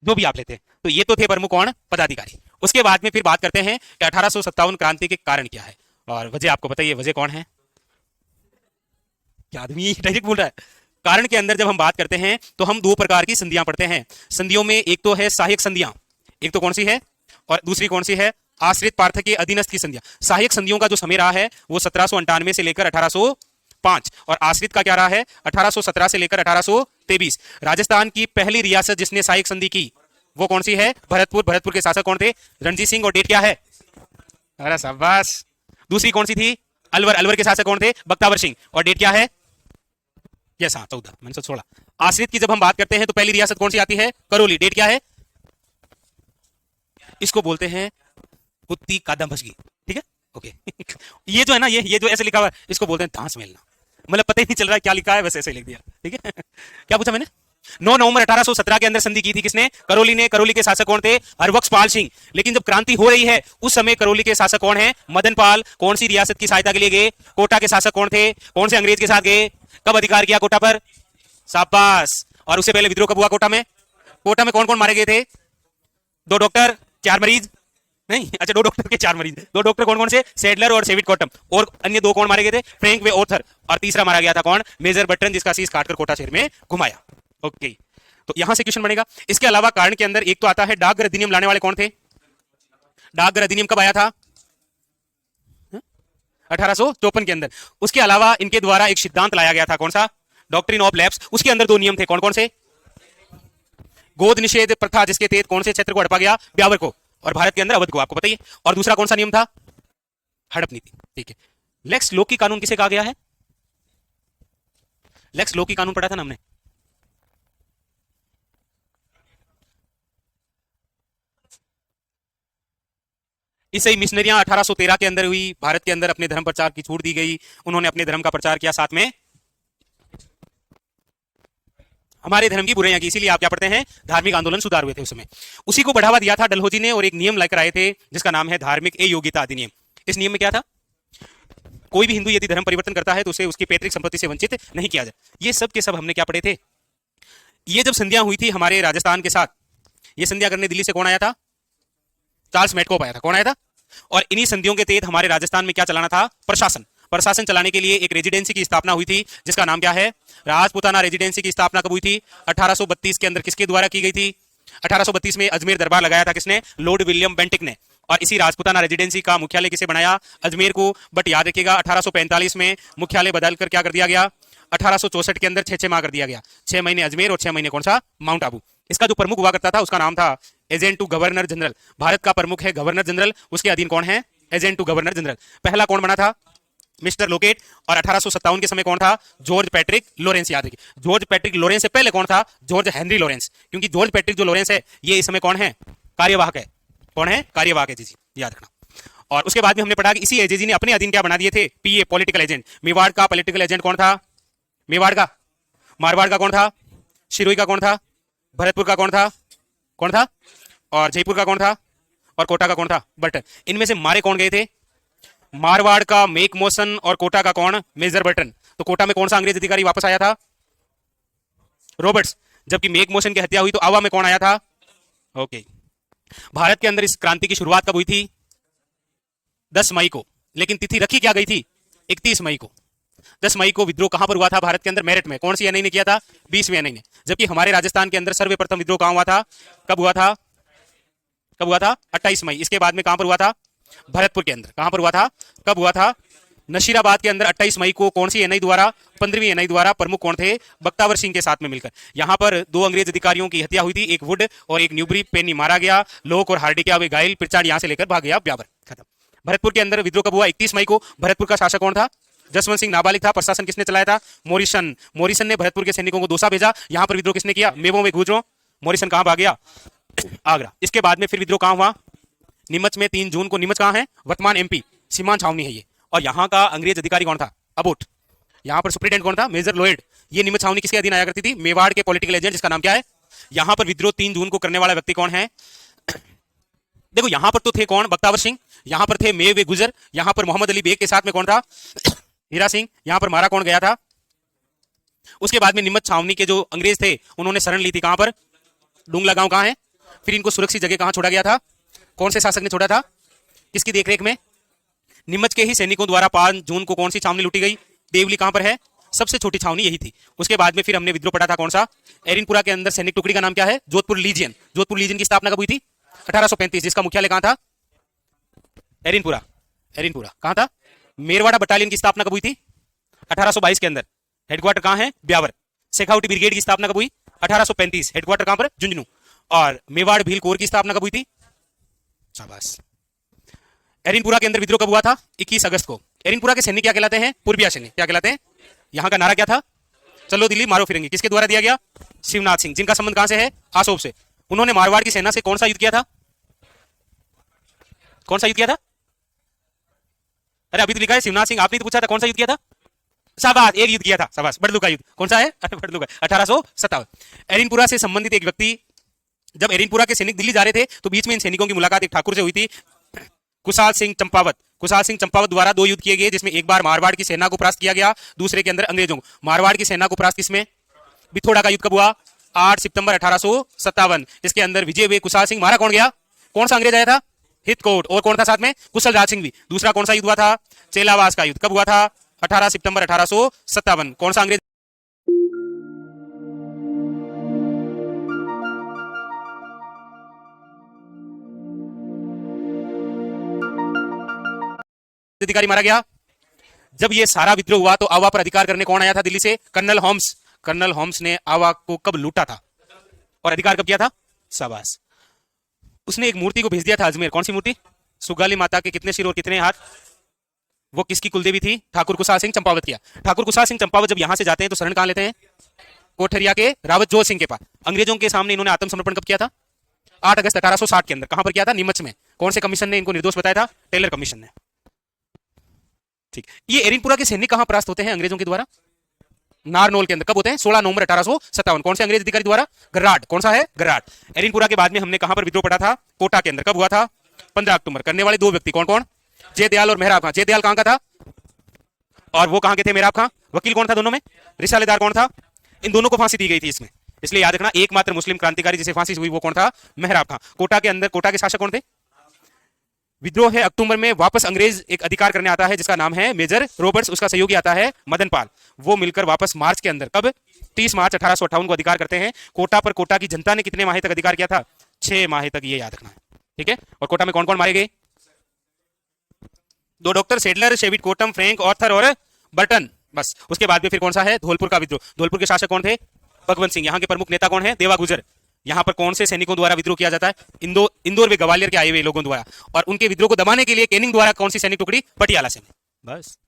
जो भी आप लेते हैं। तो ये तो थे प्रमुख कौन? पदाधिकारी। उसके बाद में फिर बात करते हैं कि 1857 क्रांति के कारण क्या है और वजह आपको बताइए, वजह कौन है? क्या आदमी डायरेक्ट बोल रहा है? कारण के अंदर जब हम बात करते हैं तो हम 2 प्रकार की संधियां पढ़ते हैं। संधियों में एक तो है सहायक संधियां, एक तो कौन सी है, और दूसरी कौन सी है? आश्रित पार्थक के अधीनस्थ की संधियां। सहायक संधियों का जो समय रहा है वो 1798 से लेकर 1805, और आश्रित का क्या रहा है? 1817 से लेकर 1823। राजस्थान की पहली रियासत जिसने सहायक संधि की वो कौन सी है? भरतपुर। भरतपुर के शासक कौन थे? रणजीत सिंह। और डेट क्या है? अरे शाबाश। दूसरी कौन सी थी? अलवर। अलवर के शासक कौन थे? बख्तावर सिंह। और डेट क्या है? यस हाँ 14, मैंने सोच छोड़ा। आश्रित की जब हम बात करते हैं तो पहली रियासत कौन सी आती है? करौली। डेट क्या है? इसको बोलते हैं कुत्ती कादम भसगी। ठीक है, ओके। ये जो है ना, ये जो ऐसे लिखा हुआ है इसको बोलते हैं धांस मेलना। मतलब पता ही नहीं चल रहा है क्या लिखा है, बस ऐसे लिख दिया। ठीक है। क्या पूछा मैंने? 9 नवंबर 1817 के अंदर संधि की थी। किसने? करौली ने। करौली के शासक कौन थे? हरबख्श पाल सिंह। लेकिन जब क्रांति हो रही है उस समय करौली के शासक कौन है? मदन पाल। कौन सी रियासत की सहायता के लिए गए? कोटा के शासक कौन थे? कौन से अंग्रेज के साथ गए? कब अधिकार किया कोटा पर? शाबाश। और उससे पहले विद्रोह कब हुआ कोटा में? कोटा में कौन कौन मारे गए थे? 2 डॉक्टर, 4 मरीज। नहीं, अच्छा 2 डॉक्टर के 4 मरीज। 2 डॉक्टर कौन कौन से? सेडलर और सेविट कॉटम। और अन्य 2 कौन मारे गए थे? फ्रैंक वे ऑर्थर। और तीसरा मारा गया था कौन? मेजर बटन, जिसका शीश काटकर कोटा शहर में घुमाया। ओके, तो यहां से क्वेश्चन बनेगा। इसके अलावा कारण के अंदर एक तो आता है डाकघर अधिनियम लाने वाले कौन थे? डाकघर अधिनियम कब आया था? 1854 के अंदर। उसके अलावा इनके द्वारा एक सिद्धांत लाया गया था, कौन सा? डॉक्ट्रिन ऑफ लैप्स, उसके अंदर 2 नियम थे, कौन कौन से? गोद निषेध प्रथा, जिसके तहत कौन से क्षेत्र को हड़पा गया? ब्यावर को, और भारत के अंदर अवध को, आपको पता ही है। और दूसरा कौन सा नियम था? हड़प नीति। ठीक है। लेक्स लोकी कानून किसे कहा गया है? लेक्स लोकी कानून पढ़ा था ना हमने। इसे मिशनरियां 1813 के अंदर हुई, भारत के अंदर अपने धर्म प्रचार की छूट दी गई, उन्होंने अपने धर्म का प्रचार किया, साथ में हमारे धर्म की बुराइयां की, इसीलिए आप क्या पढ़ते हैं? धार्मिक आंदोलन सुधार हुए थे उस समय। उसी को बढ़ावा दिया था डलहौजी ने, और एक नियम लेकर आए थे जिसका नाम है धार्मिक अयोग्यता अधिनियम। इस नियम में क्या था? कोई भी हिंदू यदि धर्म परिवर्तन करता है तो उसे उसकी पैतृक संपत्ति से वंचित नहीं किया जाए। ये सब के सब हमने क्या पढ़े थे? ये जब संधियां हुई थी हमारे राजस्थान के साथ, ये संधियां करने दिल्ली से कौन आया था? चार्ल्स मेटकोप आया था। कौन आया था? और इन्हीं संधियों के तहत हमारे राजस्थान में क्या चलाना था? प्रशासन। प्रशासन चलाने के लिए एक रेजिडेंसी की स्थापना हुई थी जिसका नाम क्या है? राजपुताना रेजिडेंसी की स्थापना कब हुई थी? 1832 के अंदर। किसके द्वारा की गई थी? 1832 में अजमेर दरबार लगाया था किसने? लॉर्ड विलियम बेंटिक ने। और इसी राजपुताना रेजिडेंसी का मुख्यालय किसे बनाया? अजमेर को। बट याद रखिएगा 1845 में मुख्यालय बदलकर क्या कर दिया गया? 1864 के अंदर 6 माह कर दिया गया। 6 महीने अजमेर और 6 महीने कौन सा? माउंट आबू। इसका जो प्रमुख हुआ करता था उसका नाम था agent to governor general. Bharat का प्रमुख है गवर्नर जनरल, उसके अधीन कौन है? Agent to governor general. पहला कौन बना था? Mister Lockett. और 1857 के समय कौन था? George Patrick Lawrence. याद रखिए, जॉर्ज पैट्रिक लॉरेंस से पहले कौन था? George Henry Lawrence. क्योंकि जॉर्ज पैट्रिक जो लॉरेंस है ये इस समय कौन है? कार्यवाहक है। कौन है? कार्यवाहक है जी, याद रखना। और उसके बाद में हमने पढ़ा कि इसी एजेजी ने अपने अधीन क्या बना दिए थे? पीए, पॉलिटिकल एजेंट। मेवाड़ का पॉलिटिकल एजेंट कौन था? मेवाड़ का। मारवाड़ का कौन था? शिरोई का कौन था? भरतपुर का कौन था? कौन था? और जयपुर का कौन था? और कोटा का कौन था? बर्टन। इनमें से मारे कौन गए थे? मारवाड़ का मेक मोशन और कोटा का कौन? Major Burton. तो कोटा में कौन सा अंग्रेज अधिकारी वापस आया था? रॉबर्ट्स। जबकि मेक मोशन की हत्या हुई तो आवा में कौन आया था? ओके। भारत के अंदर इस क्रांति की शुरुआत कब हुई थी? 10 मई को। लेकिन तिथि रखी क्या गई थी? 31 मई को। 10 मई को विद्रोह कहां पर हुआ था? भारत के अंदर मेरठ में। कौन सी एनआई ने किया था? 20वीं एनआई ने। जबकि हमारे राजस्थान के अंदर सर्वप्रथम विद्रोह कहां हुआ था? कब हुआ था? कब हुआ था? 28 मई। इसके बाद में कहां पर हुआ था? भरतपुर के अंदर। कहां पर हुआ था? कब हुआ था? नशीराबाद के अंदर 28 मई को। कौन सी एनआई द्वारा? 15वीं एनआई द्वारा। प्रमुख कौन थे? बख्तावर सिंह के साथ में मिलकर। यहां पर 2 अंग्रेज अधिकारियों की हत्या हुई थी, एक वुड और एक न्यूबरी। पेनी मारा गया, लोक और हार्डी क्या हुए? घायल। पिरचार्ड यहां से लेकर भाग गया ब्यावर। खत्म। भरतपुर के अंदर विद्रोह कब हुआ? 31 मई को। भरतपुर का शासक कौन था? जसवंत सिंह नाबालिग था। प्रशासन किसने चलाया था? मॉरिसन। मॉरिसन ने भरतपुर के सैनिकों को दोसा भेजा। यहां पर विद्रोह किसने किया? मेवों में गुजरो। मॉरिसन कहां भाग गया? आगरा। इसके बाद में फिर विद्रोह कहां हुआ? नीमच में 3 जून को। नीमच कहां है? वर्तमान एमपी। सीमांत छावनी है ये। और यहां का अंग्रेज अधिकारी कौन था? अबोट। यहां पर सुप्रिटेंडेंट कौन था? Major Lloyd. ये नीमच छावनी किसके अधीन आया करती थी? मेवाड़ के पॉलिटिकल एजेंट, जिसका नाम क्या है? यहां पर विद्रोह 3 जून को करने वाला व्यक्ति कौन है? देखो यहां पर तो थे कौन? बख्तावर सिंह। यहां पर थे मेव गुजर। यहां पर मोहम्मद अली बेग के साथ में कौन था? हीरा सिंह। यहां पर मारा कौन गया था? उसके बाद में नीमच छावनी के जो अंग्रेज थे उन्होंने शरण ली थी कहां पर? डुंगला गांव कहां है? फिर इनको सुरक्षित जगह कहां छोड़ा गया था? कौन से शासक ने छोड़ा था? किसकी देखरेख में? नीमच के ही सैनिकों द्वारा 5 जून को कौन सी छावनी लूटी गई? देवली। कहां पर है? सबसे छोटी छावनी यही थी। उसके बाद में फिर हमने विद्रोह पढ़ा था कौन सा? एरिनपुरा के अंदर सैनिक टुकड़ी का नाम क्या है? जोधपुर लीजियन। जोधपुर लीजियन की स्थापना कब हुई थी? 1835। जिसका मुख्यालय कहां था? एरिनपुरा। एरिनपुरा कहां था? मेरवाड़ा बटालियन की स्थापना कब हुई थी? 1822 के अंदर। हेडक्वार्टर कहां है? ब्यावर। शेखावटी ब्रिगेड की स्थापना कब हुई? 1835। हेडक्वार्टर कहां पर? झुंझुनू। और मेवाड़ भील कोर की स्थापना कब हुई थी? शाबाश। एरिनपुरा के अंदर विद्रोह कब हुआ था? 21 अगस्त को। एरिनपुरा के सैनिक क्या कहलाते हैं? पूर्बिया सैनिक। क्या कहलाते हैं? यहां का नारा क्या था? चलो दिल्ली मारो फिरंगी। किसके द्वारा दिया गया? शिवनाथ सिंह। जिनका संबंध कहां से है? आसोब से। उन्होंने मारवाड़ की सेना से कौन सा युद्ध किया था? कौन सा युद्ध किया था? अरे अभी तो लिखा है शिवनाथ सिंह। आपने तो पूछा था कौन सा युद्ध किया था? शाबाश, एक युद्ध किया था। शाबाश। बड़लू का युद्ध। कौन सा है? बड़लू का। 1857। एरिनपुरा से संबंधित एक व्यक्ति, जब एरिनपुरा के सैनिक दिल्ली जा रहे थे तो बीच में इन सैनिकों की मुलाकात एक ठाकुर से हुई थी, कुशाल सिंह चंपावत। कुशाल सिंह चंपावत द्वारा 2 युद्ध किए गए, जिसमें एक बार मारवाड़ की सेना को परास्त किया गया, दूसरे के अंदर अंग्रेजों को। मारवाड़ की सेना को परास्त किसमें? बिथोड़ा का युद्ध कब हुआ? 8 सितंबर 1857। इसके अंदर विजय हुए कुशाल सिंह। मारा कौन गया? कौन सा अंग्रेज आया था? हितकोट। और कौन था साथ में? कुशल राज सिंह भी। दूसरा कौन सा युद्ध हुआ था? चेलावास का युद्ध। कब हुआ था? 18 सितंबर 1857। कौन सा अंग्रेज अधिकारी मारा गया? जब ये सारा विद्रोह हुआ तो आवा पर अधिकार करने कौन आया था दिल्ली से? Colonel Holmes. कर्नल होम्स ने आवा को कब लूटा था और अधिकार कब किया था? शाबाश। उसने एक मूर्ति को भेज दिया था अजमेर। कौन सी मूर्ति? सुगाली माता के कितने सिर और कितने हाथ? वो किसकी कुलदेवी थी? ठाकुर कुशाल सिंह चंपावत किया। ठाकुर कुशाल सिंह चंपावत जब यहां से जाते हैं तो शरण कहां लेते हैं? कोठरिया के रावत जोर सिंह के पास। अंग्रेजों के सामने इन्होंने आत्मसमर्पण कब किया था? 8 अगस्त 1860 के अंदर। कहां पर किया था? नीमच में। कौन से कमीशन ने इनको निर्दोष बताया था? टेलर कमीशन ने। ठीक। ये एरिनपुरा के सैनिक कहां परास्त होते हैं अंग्रेजों के द्वारा? नारनौल के अंदर। कब होते हैं? 16 नवंबर 1857। कौन से अंग्रेज अधिकारी द्वारा? गराड। कौन सा है? गराड। एरिनपुरा के बाद में हमने कहां पर विद्रोह पड़ा था? कोटा के अंदर। कब हुआ था? 15 अक्टूबर। करने वाले 2 व्यक्ति कौन कौन? जयदयाल और मेहराब खां। जयदयाल कहां का था और वो कहां के थे? मेहराब खां। वकील कौन था दोनों में? रिसालेदार कौन था? इन दोनों को फांसी दी गई थी इसमें, इसलिए याद रखना एकमात्र मुस्लिम क्रांतिकारी जिसे फांसी हुई वो कौन था? मेहराब खां। कोटा के अंदर कोटा के शासक कौन थे? विद्रोह है अक्टूबर में। वापस अंग्रेज एक अधिकार करने आता है जिसका नाम है मेजर रॉबर्ट्स। उसका सहयोगी आता है मदन पाल। वो मिलकर वापस मार्च के अंदर, कब? 30 मार्च 1858 को अधिकार करते हैं। कोटा पर कोटा की जनता ने कितने माह तक अधिकार किया था? 6 माह तक। ये याद रखना है, ठीक है। और कोटा में कौन कौन मारे गए? 2 डॉक्टर, सेडलर, शेविट कोटम, फ्रैंक ऑर्थर और बर्टन। बस। उसके बाद में फिर कौन सा है? धौलपुर का विद्रोह। धौलपुर के शासक कौन थे? भगवंत सिंह। यहाँ के प्रमुख नेता कौन है? देवा गुजर। यहाँ पर कौन से सैनिकों द्वारा विद्रोह किया जाता है? इंदौर व ग्वालियर के आए हुए लोगों द्वारा। और उनके विद्रोह को दबाने के लिए कैनिंग द्वारा कौन सी सैनिक टुकड़ी? पटियाला से। बस।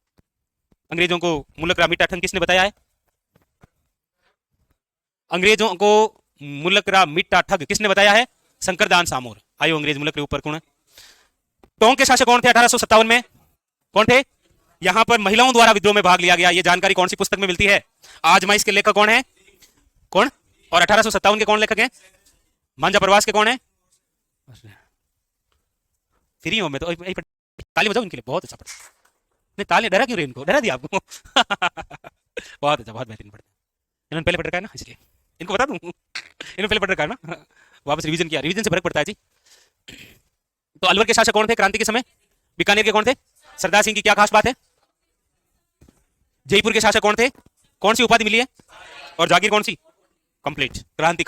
अंग्रेजों को मुलक राम मिट्टा ठग किसने बताया है? अंग्रेजों को मुलक राम मिट्टा ठग किसने बताया है? शंकरदान सामोर। आयो अंग्रेज मुलक के ऊपर कौन है? टोंक के शासक कौन थे 1857 में? कौन थे? यहां पर महिलाओं द्वारा विद्रोह में भाग लिया गया। यह जानकारी कौन सी पुस्तक में मिलती है? आजमाइश के लेखक कौन है? कौन? और 1857 के कौन लेखक हैं? मांझा प्रवास के कौन है? फ्री हूं मैं तो। ताली बजाओ इनके लिए, बहुत अच्छा पढ़ा। नहीं ताली, डरा क्यों रहे इनको? डरा दिया आपको? बहुत अच्छा, बहुत बेहतरीन पढ़ते। इन्होंने पहले पढ़ रखा है ना, इसलिए इनको बता दूं। इन्होंने पहले पढ़ रखा है ना, वापस रिवीजन किया। रिवीजन से फर्क पड़ता है जी। तो अलवर के शासक कौन थे क्रांति के समय? बीकानेर के कौन थे? सरदार सिंह की क्या खास बात है? जयपुर के शासक कौन थे? कौन सी उपाधि मिली है? और जागीर कौन सी? कंप्लीट क्रांति।